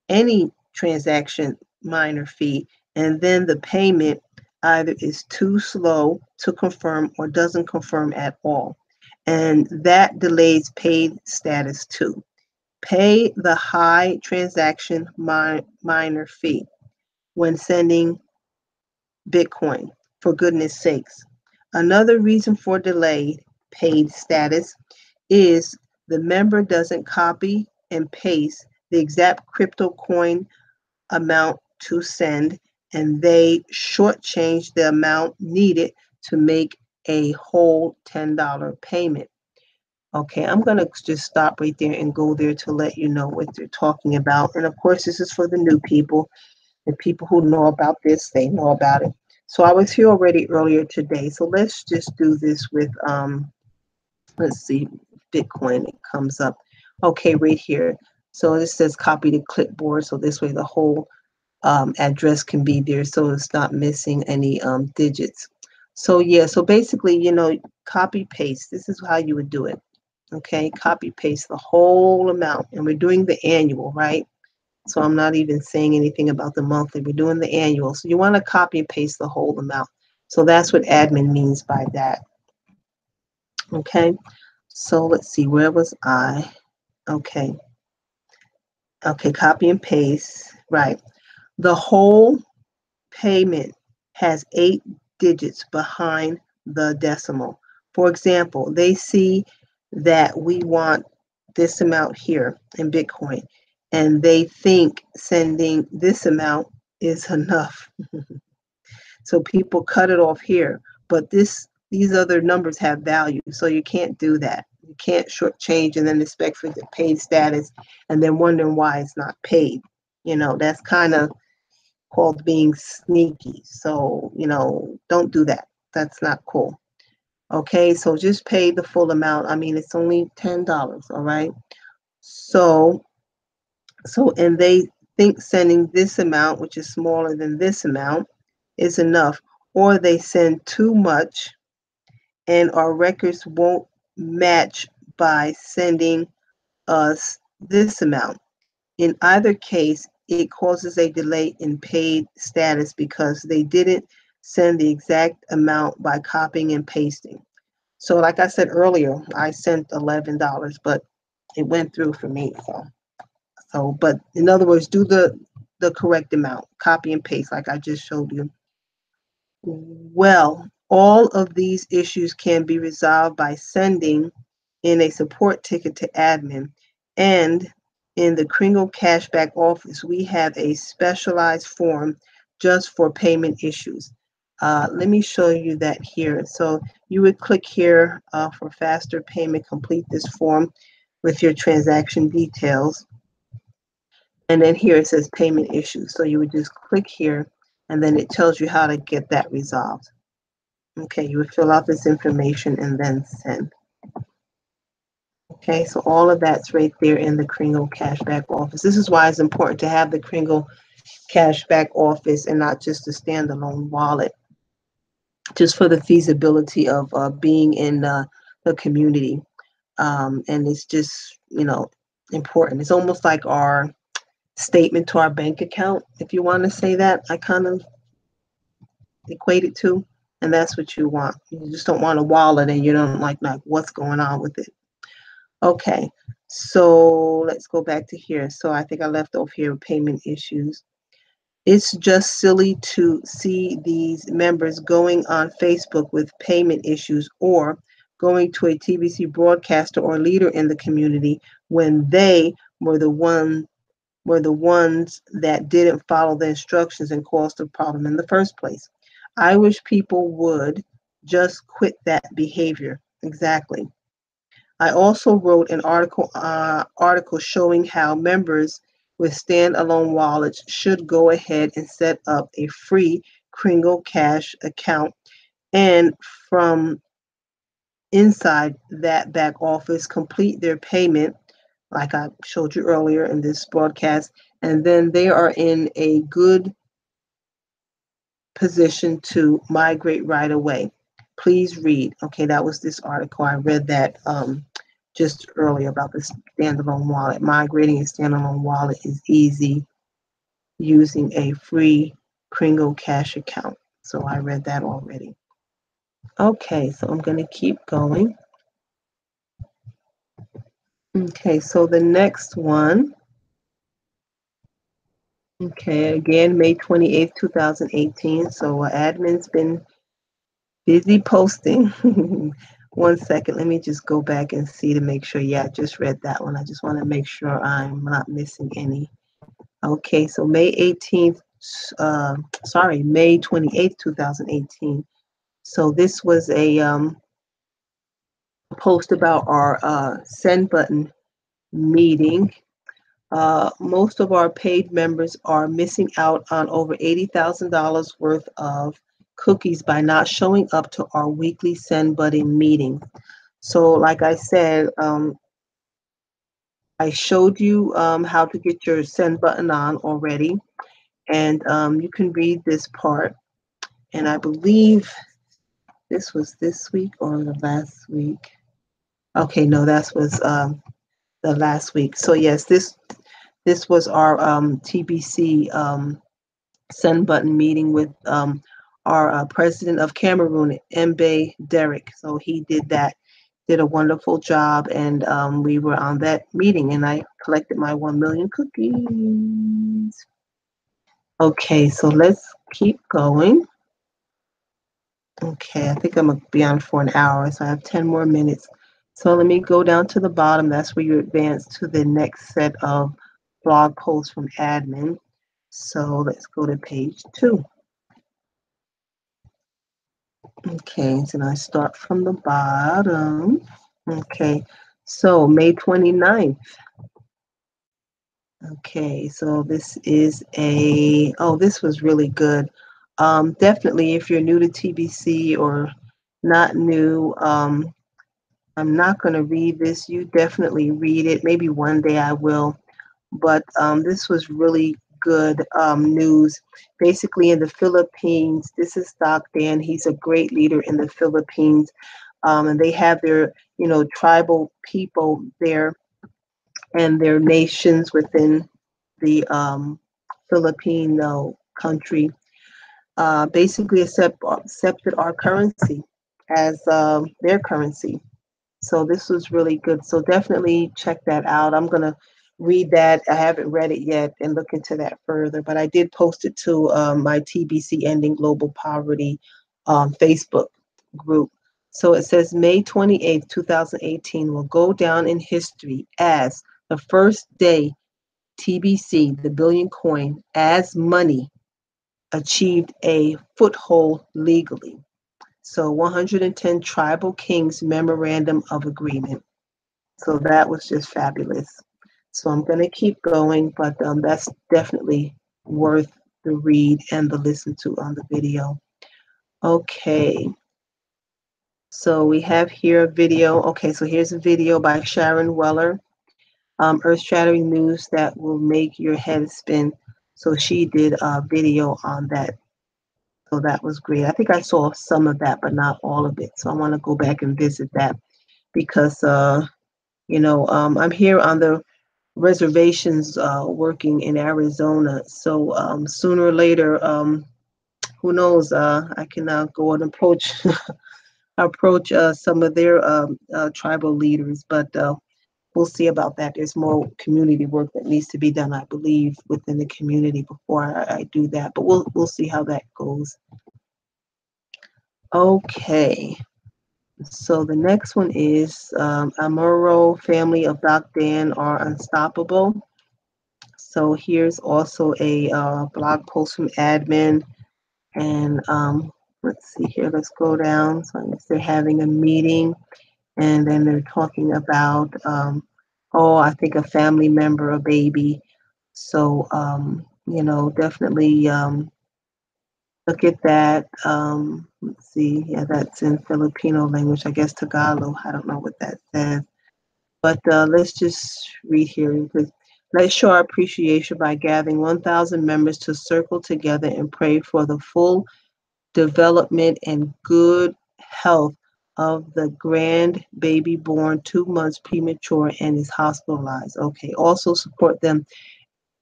any transaction miner fee, and then the payment either is too slow to confirm or doesn't confirm at all. And that delays paid status too. Pay the high transaction miner fee when sending Bitcoin, for goodness sakes. Another reason for delayed paid status is the member doesn't copy and paste the exact crypto coin amount to send, and they shortchange the amount needed to make a whole $10 payment. Okay, I'm going to just stop right there and go there to let you know what they're talking about. And of course, this is for the new people. The people who know about this, they know about it. So I was here already earlier today. So let's just do this with, let's see, Bitcoin, it comes up. Okay, right here. So it says copy to clipboard. So this way the whole address can be there, so it's not missing any digits. So yeah, so basically, copy paste. This is how you would do it. Okay, copy paste the whole amount, and we're doing the annual, right? So I'm not even saying anything about the monthly. We're doing the annual. So you want to copy and paste the whole amount. So that's what admin means by that. Okay, so let's see, where was I? Okay, copy and paste, right. The whole payment has 8 digits behind the decimal. For example, they see that we want this amount here in Bitcoin, and they think sending this amount is enough. So people cut it off here, but these other numbers have value, so you can't do that. You can't shortchange and then expect for the paid status and then wondering why it's not paid. That's kind of called being sneaky. So, don't do that. That's not cool. Okay, so just pay the full amount. I mean, it's only $10, all right? So, and they think sending this amount, which is smaller than this amount, is enough, or they send too much and our records won't match by sending us this amount. In either case, it causes a delay in paid status because they didn't send the exact amount by copying and pasting. So like I said earlier, I sent $11, but it went through for me. But in other words, do the correct amount, copy and paste like I just showed you. Well, all of these issues can be resolved by sending in a support ticket to admin. And in the Kringle Cashback office, we have a specialized form just for payment issues. Let me show you that here. So you would click here for faster payment, complete this form with your transaction details. And then here it says payment issues. So you would just click here and then it tells you how to get that resolved. Okay, you would fill out this information and then send. Okay, so all of that's right there in the Kringle Cashback office. This is why it's important to have the Kringle Cashback office and not just a standalone wallet, just for the feasibility of being in the community. And it's just, important. It's almost like our statement to our bank account, if you want to say that. I kind of equate it to, and that's what you want. You just don't want a wallet and you don't like what's going on with it. Okay, so let's go back to here. So I think I left off here with payment issues. It's just silly to see these members going on Facebook with payment issues or going to a TBC broadcaster or leader in the community when they were the ones that didn't follow the instructions and caused the problem in the first place. I wish people would just quit that behavior. Exactly. I also wrote an article showing how members with standalone wallets should go ahead and set up a free Kringle Cash account, and from inside that back office complete their payment like I showed you earlier in this broadcast, and then they are in a good position to migrate right away. Please read. Okay, that was this article. I read that just earlier about the standalone wallet. Migrating a standalone wallet is easy using a free Kringle Cash account. So I read that already. Okay, so I'm going to keep going. Okay, so the next one. Okay, again, May 28th, 2018. So admin's been busy posting. One second, let me just go back and see to make sure. Yeah, I just read that one. I just want to make sure I'm not missing any. Okay, so May 18th, May 28th, 2018. So this was a post about our send button meeting. Most of our paid members are missing out on over $80,000 worth of cookies by not showing up to our weekly send button meeting. So like I said, I showed you how to get your send button on already, and you can read this part. And I believe this was this week or the last week. Okay, no, that was the last week. So yes, this was our TBC send button meeting with our president of Cameroon, Mbe Derek. So he did a wonderful job, and we were on that meeting, and I collected my 1 million cookies. Okay, so let's keep going. Okay, I think I'm gonna be on for an hour, so I have 10 more minutes. So let me go down to the bottom. That's where you advance to the next set of blog posts from admin. So let's go to page 2. Okay, so I start from the bottom. Okay, so May 29th. Okay, so this is this was really good. Definitely, if you're new to TBC or not new, I'm not going to read this. You definitely read it. Maybe one day I will. But this was really good news. Basically, in the Philippines, this is Doc Dan. He's a great leader in the Philippines. And they have their, tribal people there and their nations within the Filipino country basically accepted our currency as their currency. So this was really good. So definitely check that out. I'm going to read that. I haven't read it yet and look into that further, but I did post it to my TBC Ending Global Poverty Facebook group. So it says May 28th, 2018 will go down in history as the first day TBC, the billion coin, as money achieved a foothold legally. So 110 tribal kings memorandum of agreement. So that was just fabulous. So I'm going to keep going, but that's definitely worth the read and the listen to on the video. Okay. So we have here a video. Okay, so here's a video by Sharon Weller, earth-shattering news that will make your head spin. So she did a video on that. So that was great. I think I saw some of that, but not all of it. So I want to go back and visit that because, I'm here on the reservations working in Arizona. So sooner or later, who knows, I can go and approach some of their tribal leaders, but we'll see about that. There's more community work that needs to be done, I believe, within the community before I do that. But we'll see how that goes. Okay. So the next one is Amuro family of Doc Dan are unstoppable. So here's also a blog post from admin, and let's see here. Let's go down. So I guess they're having a meeting, and then they're talking about I think a family member, a baby. So definitely look at that. Let's see. Yeah, that's in Filipino language. I guess Tagalog. I don't know what that says. But let's just read here. Let's show our appreciation by gathering 1,000 members to circle together and pray for the full development and good health of the grand baby born 2 months premature and is hospitalized. Okay. Also support them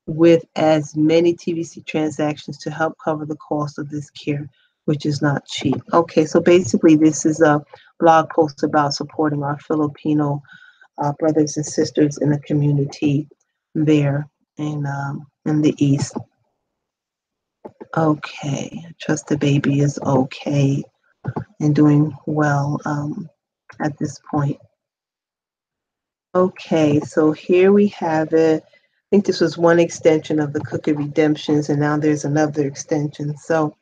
with as many TBC transactions to help cover the cost of this care, which is not cheap. Okay. So basically, this is a blog post about supporting our Filipino brothers and sisters in the community there in the East. Okay, trust the baby is okay and doing well at this point. Okay, so here we have it. I think this was one extension of the Cookie Redemptions, and now there's another extension. So,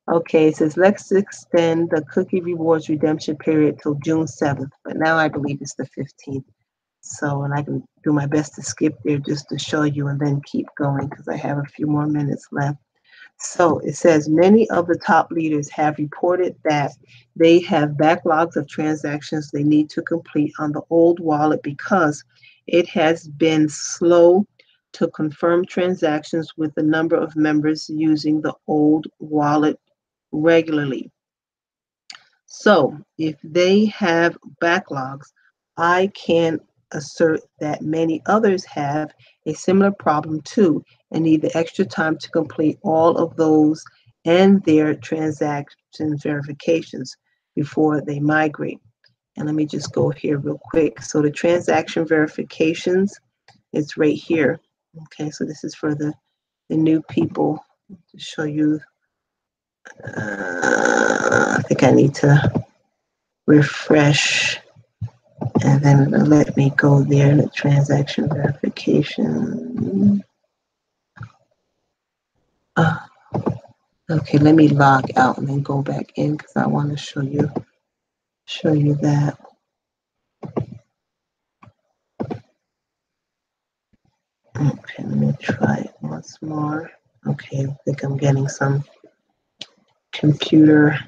okay, it says let's extend the Cookie Rewards redemption period till June 7th, but now I believe it's the 15th. So, and I can do my best to skip there just to show you and then keep going because I have a few more minutes left. So it says many of the top leaders have reported that they have backlogs of transactions they need to complete on the old wallet because it has been slow to confirm transactions with the number of members using the old wallet regularly. So if they have backlogs, I can assert that many others have a similar problem too and need the extra time to complete all of those and their transaction verifications before they migrate. And let me just go here real quick. So the transaction verifications is right here. Okay, so this is for the new people to show you. I think I need to refresh and then it'll let me go there, the transaction verification. Okay, let me log out and then go back in because I want to show you that. Okay, let me try it once more. Okay, I think I'm getting some computer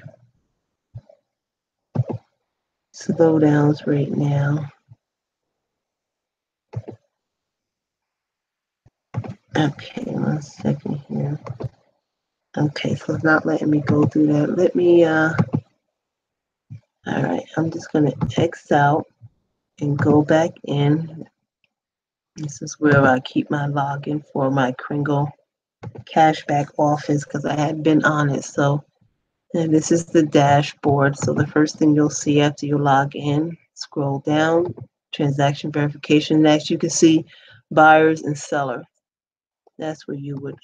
slowdowns right now. Okay, 1 second here. Okay, so it's not letting me go through that. Let me, all right, I'm just going to X out and go back in. This is where I keep my login for my Kringle cashback office because I had been on it. So, and this is the dashboard. So the first thing you'll see after you log in, scroll down, transaction verification. Next, you can see buyers and sellers. That's where you would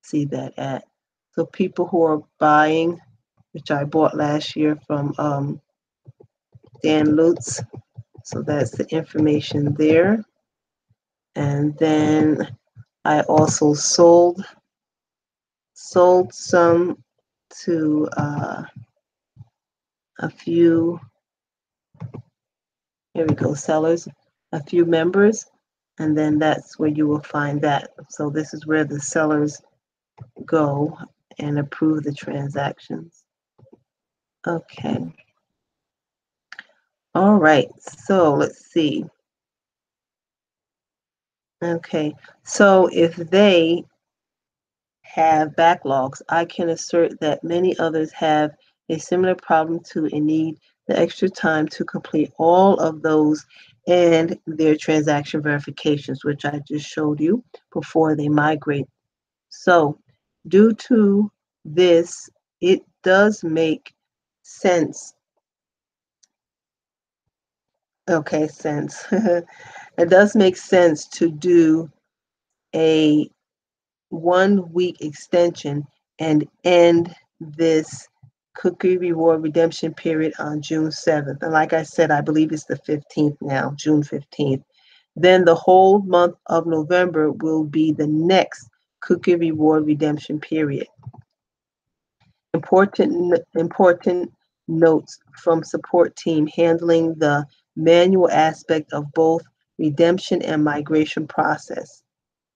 see that at. So people who are buying, which I bought last year from Dan Lutz. So that's the information there. And then I also sold some to a few, here we go, sellers, a few members, and then that's where you will find that. So this is where the sellers go and approve the transactions. Okay. All right, so let's see. Okay, so if they have backlogs, I can assert that many others have a similar problem too and need the extra time to complete all of those and their transaction verifications, which I just showed you before they migrate. So due to this, it does make sense. Okay, sense. It does make sense to do a 1 week extension and end this cookie reward redemption period on June 7th. And like I said, I believe it's the 15th now, June 15th. Then the whole month of November will be the next cookie reward redemption period. Important notes from support team handling the manual aspect of both redemption and migration process.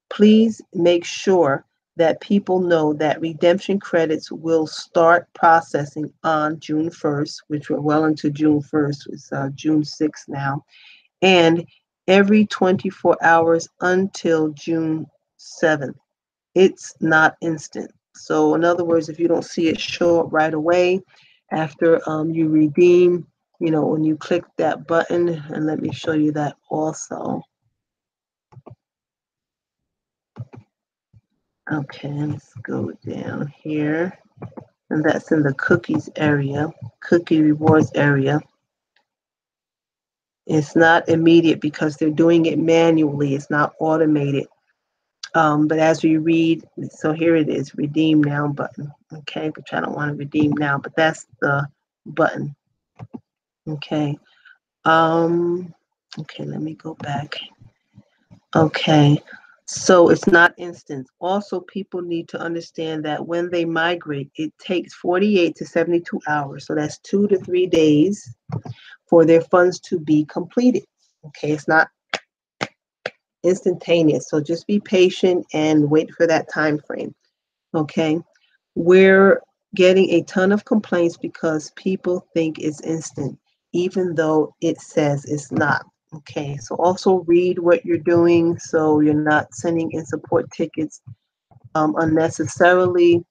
Please make sure that people know that redemption credits will start processing on June 1st, which we're well into June 1st. It's June 6th now, and every 24 hours until June 7th. It's not instant. So in other words, if you don't see it show up right away after you redeem, when you click that button, and let me show you that also. Okay, let's go down here. And that's in the cookies area, cookie rewards area. It's not immediate because they're doing it manually. It's not automated. But as we read, so here it is, redeem now button. Okay, which I don't want to redeem now, but that's the button. Okay. Okay, let me go back. Okay. So it's not instant. Also, people need to understand that when they migrate, it takes 48 to 72 hours. So that's 2 to 3 days for their funds to be completed. Okay, it's not instantaneous. So just be patient and wait for that time frame. Okay, we're getting a ton of complaints because people think it's instant, even though it says it's not. Okay, so also read what you're doing so you're not sending in support tickets unnecessarily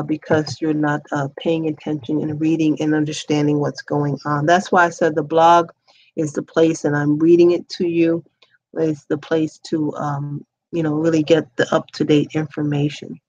because you're not paying attention and reading and understanding what's going on. That's why I said the blog is the place, and I'm reading it to you. It's the place to, really get the up-to-date information.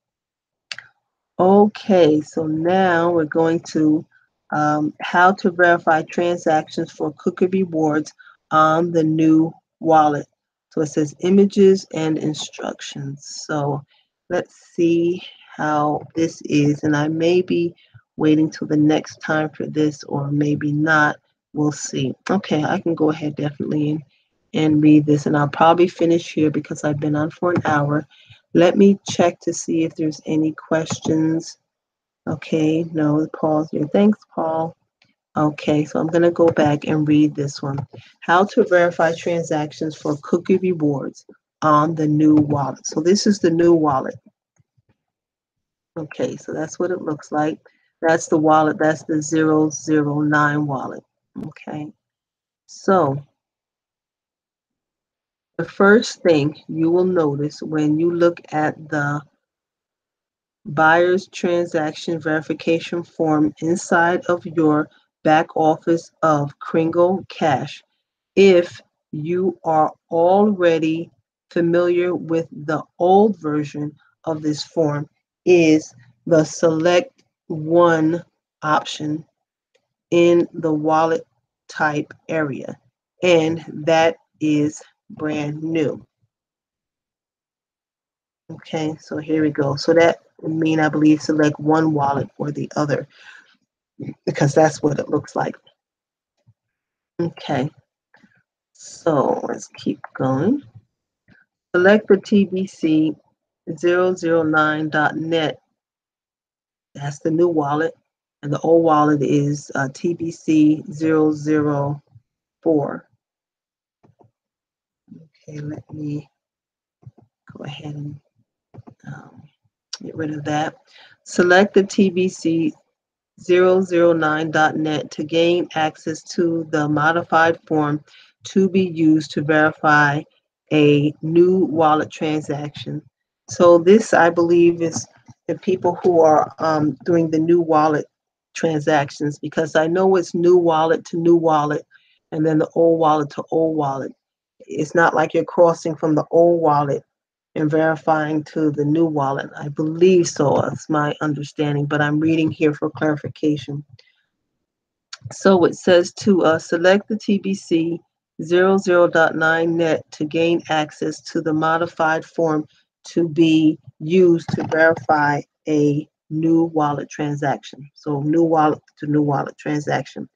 Okay, so now we're going to how to verify transactions for cookie rewards on the new wallet. So it says images and instructions. So let's see how this is. And I may be waiting till the next time for this or maybe not. We'll see. Okay, I can go ahead definitely and read this. And I'll probably finish here because I've been on for an hour. Let me check to see if there's any questions. Okay, no, Paul's here. Thanks, Paul. Okay, so I'm going to go back and read this one. How to verify transactions for cookie rewards on the new wallet. So this is the new wallet. Okay, so that's what it looks like. That's the wallet. That's the 009 wallet. Okay, so the first thing you will notice when you look at the buyer's transaction verification form inside of your back office of Kringle Cash, if you are already familiar with the old version of this form, is the select one option in the wallet type area, and that is brand new. Okay, so here we go. So that would mean, I believe, select one wallet or the other, because that's what it looks like. Okay, so let's keep going. Select the TBC009.net. That's the new wallet. And the old wallet is TBC004. Okay, let me go ahead and get rid of that. Select the TBC009.net to gain access to the modified form to be used to verify a new wallet transaction. So this, I believe, is the people who are doing the new wallet transactions, because I know it's new wallet to new wallet and then the old wallet to old wallet. It's not like you're crossing from the old wallet and verifying to the new wallet. I believe so. That's my understanding, but I'm reading here for clarification. So it says to select the TBC 00.9 net to gain access to the modified form to be used to verify a new wallet transaction. So new wallet to new wallet transaction.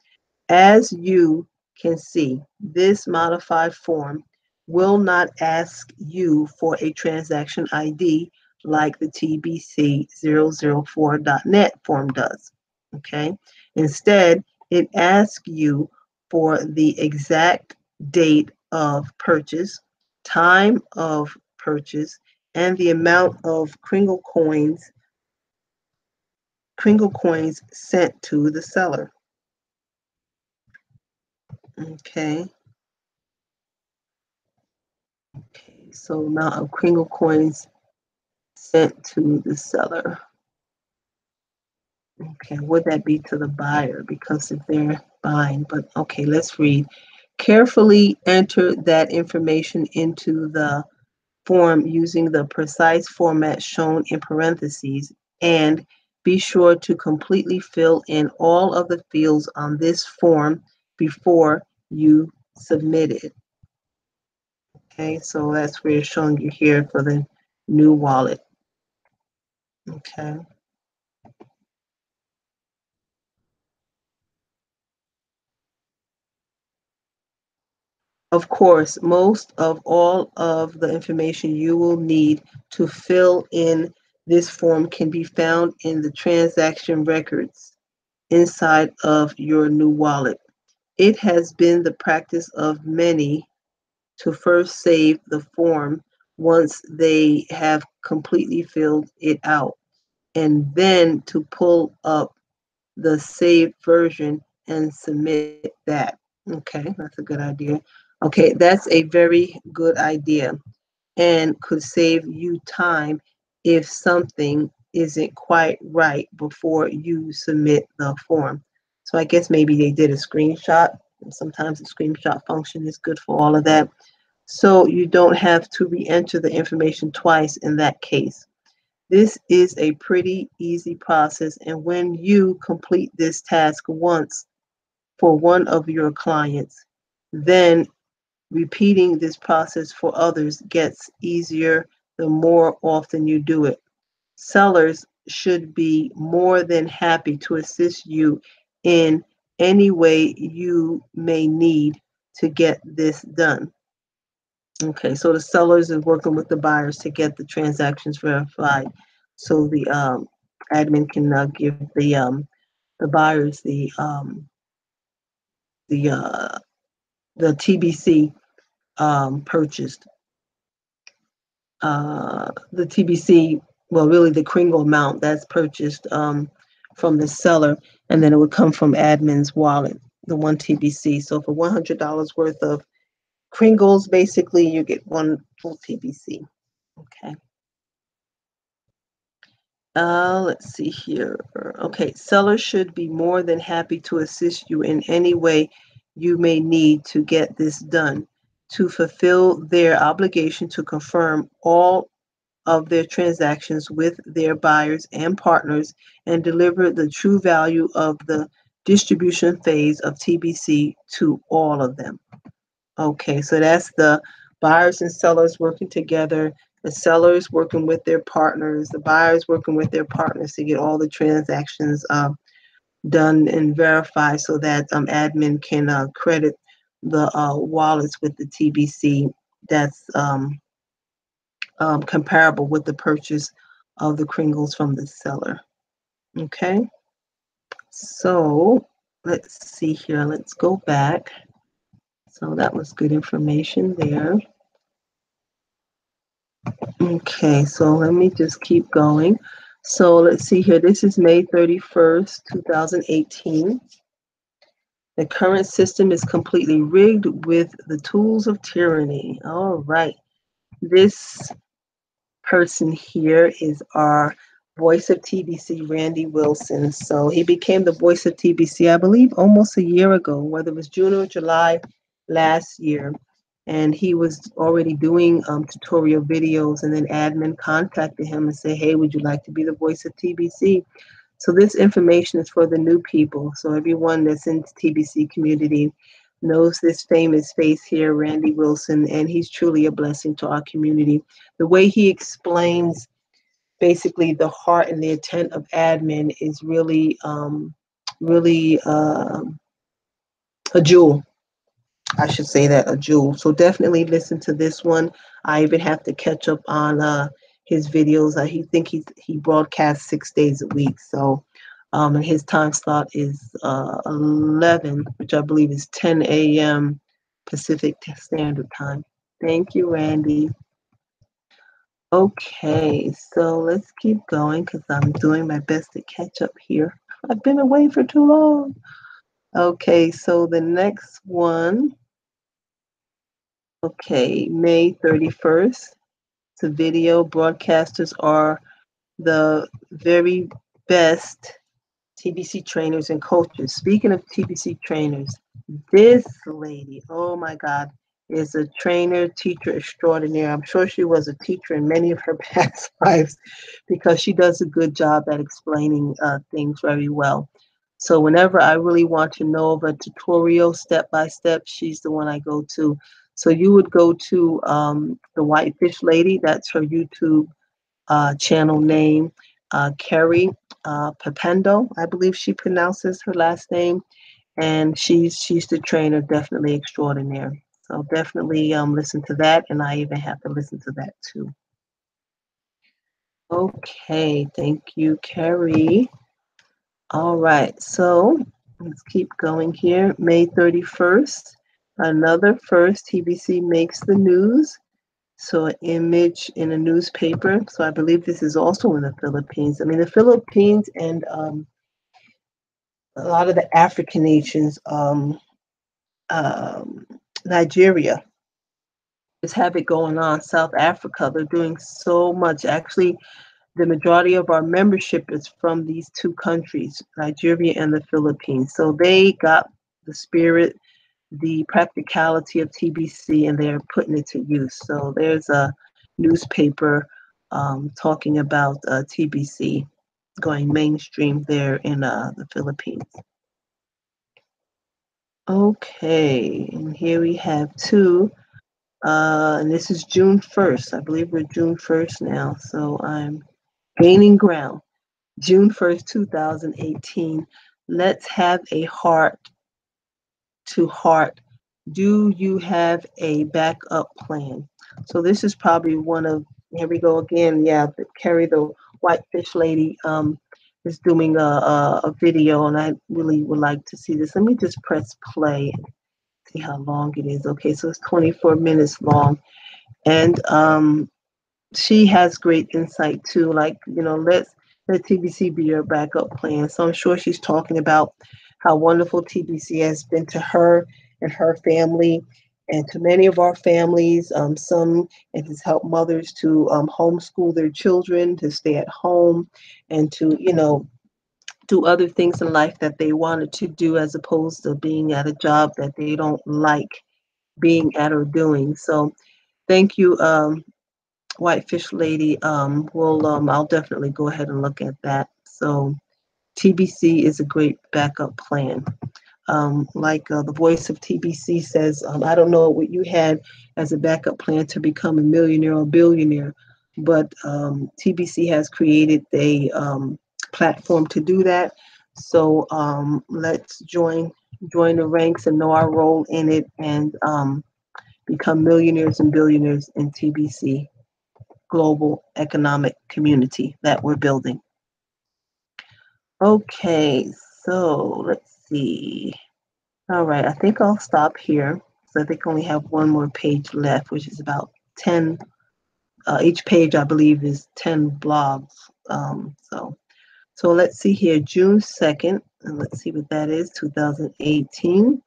As you can see, this modified form will not ask you for a transaction ID like the TBC004.net form does. Okay. Instead, it asks you for the exact date of purchase, time of purchase, and the amount of Kringle coins sent to the seller. Okay. Okay, so amount of Kringle coins sent to the seller. Okay, would that be to the buyer? Because if they're buying, but okay, let's read. Carefully enter that information into the form using the precise format shown in parentheses, and be sure to completely fill in all of the fields on this form before you submit it. Okay, so that's where it's showing you here for the new wallet. Okay. Of course, most of all of the information you will need to fill in this form can be found in the transaction records inside of your new wallet. It has been the practice of many to first save the form once they have completely filled it out, and then to pull up the saved version and submit that. Okay, that's a good idea. Okay, that's a very good idea and could save you time if something isn't quite right before you submit the form. So I guess maybe they did a screenshot. Sometimes the screenshot function is good for all of that. So you don't have to re-enter the information twice in that case. This is a pretty easy process, and when you complete this task once for one of your clients, then repeating this process for others gets easier the more often you do it. Sellers should be more than happy to assist you in any way you may need to get this done. Okay, so the sellers is working with the buyers to get the transactions verified, so the admin can give the buyers the uh, the TBC purchased the TBC, well, really the Kringle amount that's purchased from the seller, and then it would come from admin's wallet, the one TBC. So for $100 worth of Kringles, basically you get one full TBC. Okay. Let's see here. Okay, sellers should be more than happy to assist you in any way you may need to get this done to fulfill their obligation to confirm all of their transactions with their buyers and partners and deliver the true value of the distribution phase of TBC to all of them. Okay, so that's the buyers and sellers working together The sellers working with their partners, the buyers working with their partners to get all the transactions done and verified so that admin can credit the wallets with the TBC that's comparable with the purchase of the Kringles from the seller. Okay, so let's see here. Let's go back. So that was good information there. Okay, so let me just keep going. So let's see here. This is May 31st, 2018. The current system is completely rigged with the tools of tyranny. All right. This person here is our voice of TBC, Randy Wilson. So he became the voice of TBC, I believe, almost a year ago, whether it was June or July last year. And he was already doing tutorial videos, and then admin contacted him and said, hey, would you like to be the voice of TBC? So this information is for the new people. So everyone that's in the TBC community knows this famous face here, Randy Wilson, and he's truly a blessing to our community. The way he explains basically the heart and the intent of admin is really, really a jewel. I should say that, a jewel. So definitely listen to this one. I even have to catch up on his videos. He broadcasts 6 days a week. So and his time slot is 11, which I believe is 10 a.m. Pacific Standard Time. Thank you, Randy. Okay, so let's keep going because I'm doing my best to catch up here. I've been away for too long. Okay, so the next one. Okay, May 31st. It's a video. Broadcasters are the very best TBC trainers and coaches. Speaking of TBC trainers, this lady, oh my God, is a trainer, teacher extraordinaire. I'm sure she was a teacher in many of her past lives because she does a good job at explaining things very well. So whenever I really want to know of a tutorial step by step, she's the one I go to. So you would go to the Whitefish Lady. That's her YouTube channel name. Carrie Papendo, I believe she pronounces her last name, and she's the trainer, definitely extraordinaire. So definitely listen to that, and I even have to listen to that too. Okay, thank you, Carrie. All right, so let's keep going here. May 31st, another first, TBC makes the news. So an image in a newspaper. So I believe this is also in the Philippines. I mean, the Philippines and a lot of the African nations, Nigeria, just have it going on. South Africa, they're doing so much. Actually, the majority of our membership is from these two countries, Nigeria and the Philippines. So they got the spirit, the practicality of TBC, and they're putting it to use. So there's a newspaper talking about TBC going mainstream there in the Philippines. Okay, and here we have two, and this is June 1st. I believe we're June 1st now, so I'm gaining ground. June 1st, 2018. Let's have a heart to heart. Do you have a backup plan? So this is probably one of, here we go again. Yeah, Carrie, the Whitefish Lady, is doing a video, and I really would like to see this. Let me just press play and see how long it is. Okay, so it's 24 minutes long. And she has great insight too. Like, let TBC be your backup plan. So I'm sure she's talking about how wonderful TBC has been to her and her family, and to many of our families. Some, it has helped mothers to homeschool their children, to stay at home, and to, do other things in life that they wanted to do as opposed to being at a job that they don't like being at or doing. So thank you, Whitefish Lady. I'll definitely go ahead and look at that. So TBC is a great backup plan. Like the voice of TBC says, I don't know what you had as a backup plan to become a millionaire or billionaire, but TBC has created a platform to do that. So let's join the ranks and know our role in it, and become millionaires and billionaires in TBC global economic community that we're building. Okay, so let's see. All right, I think I'll stop here. So I think I only have one more page left, which is about 10. Each page, I believe, is 10 blogs. So let's see here, June 2nd, and let's see what that is, 2018.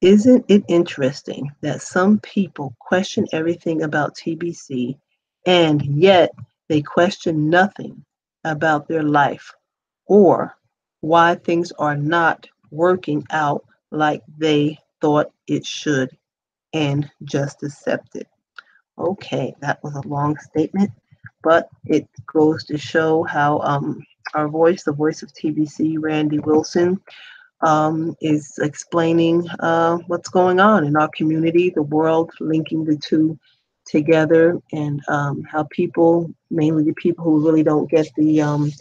Isn't it interesting that some people question everything about TBC, and yet they question nothing about their life or why things are not working out like they thought it should, and just accept it? Okay, that was a long statement, but it goes to show how our voice, the voice of TBC, Randy Wilson, is explaining what's going on in our community, the world, linking the two together, and how people, mainly the people who really don't get the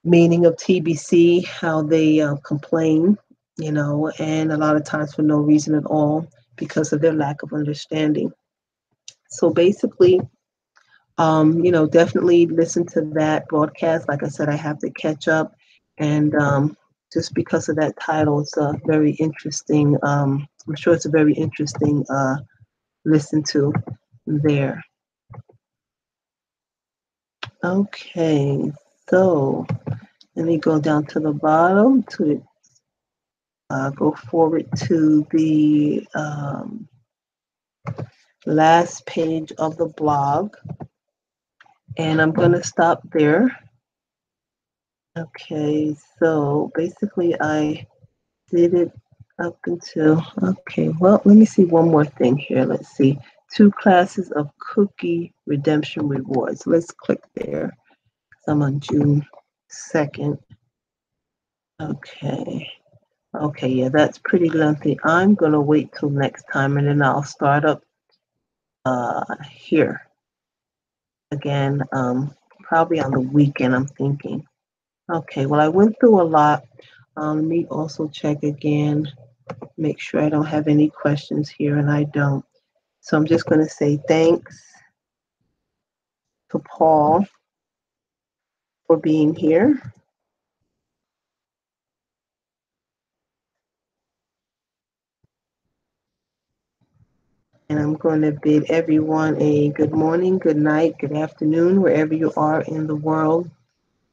meaning of TBC, how they complain, and a lot of times for no reason at all because of their lack of understanding. So basically, definitely listen to that broadcast. Like I said, I have to catch up, and just because of that title, it's a very interesting. I'm sure it's a very interesting listen to there. Okay, so let me go down to the bottom to go forward to the last page of the blog, and I'm going to stop there. Okay, so basically I did it up until, okay, well, let me see one more thing here. Let's see. 2 classes of cookie redemption rewards. Let's click there. I'm on June 2nd. Okay. Okay, yeah, that's pretty lengthy. I'm going to wait till next time, and then I'll start up here again, probably on the weekend, I'm thinking. Okay, well, I went through a lot. Let me also check again, make sure I don't have any questions here, and I don't. So I'm just going to say thanks to Paul for being here. And I'm going to bid everyone a good morning, good night, good afternoon, wherever you are in the world.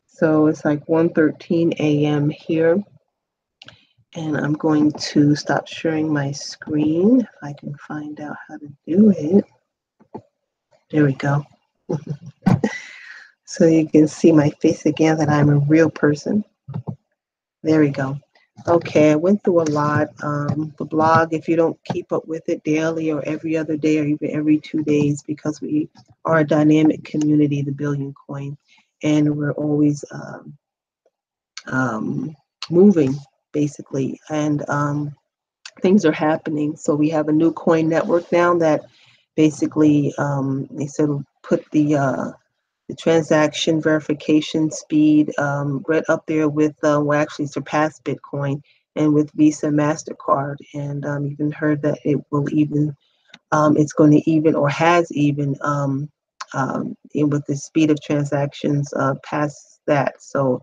So it's like 1:13 a.m. here. And I'm going to stop sharing my screen if I can find out how to do it. There we go. So you can see my face again, that I'm a real person. There we go. Okay, I went through a lot. The blog, if you don't keep up with it daily or every other day or even every 2 days, because we are a dynamic community, the Billion Coin, and we're always moving, basically, and things are happening. So we have a new coin network now that basically they said put the transaction verification speed right up there with, well, actually surpassed Bitcoin and with Visa, MasterCard. And even heard that it will even, it's going to even, or has even, with the speed of transactions past that. So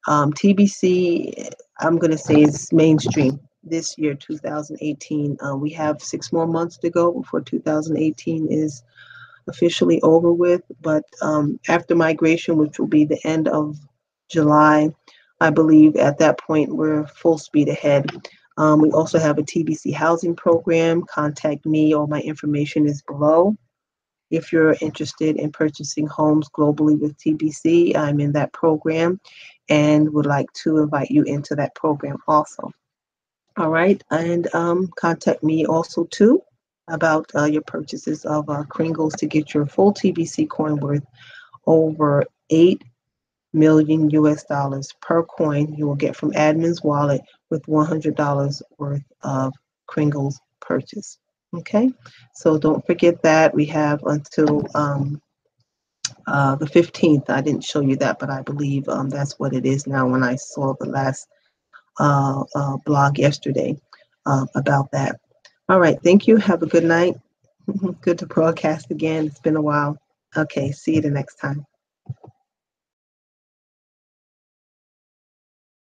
TBC, I'm going to say, is mainstream this year, 2018. We have 6 more months to go before 2018 is officially over with, but after migration, which will be the end of July, I believe at that point we're full speed ahead. We also have a TBC housing program. Contact me. All my information is below. If you're interested in purchasing homes globally with TBC, I'm in that program and would like to invite you into that program also. All right, and contact me also too about your purchases of Kringles to get your full TBC coin worth over 8 million US dollars per coin you will get from admin's wallet with $100 worth of Kringles purchase. Okay, so don't forget that we have until The 15th. I didn't show you that, but I believe that's what it is now when I saw the last blog yesterday about that. All right. Thank you. Have a good night. Good to broadcast again. It's been a while. Okay. See you the next time.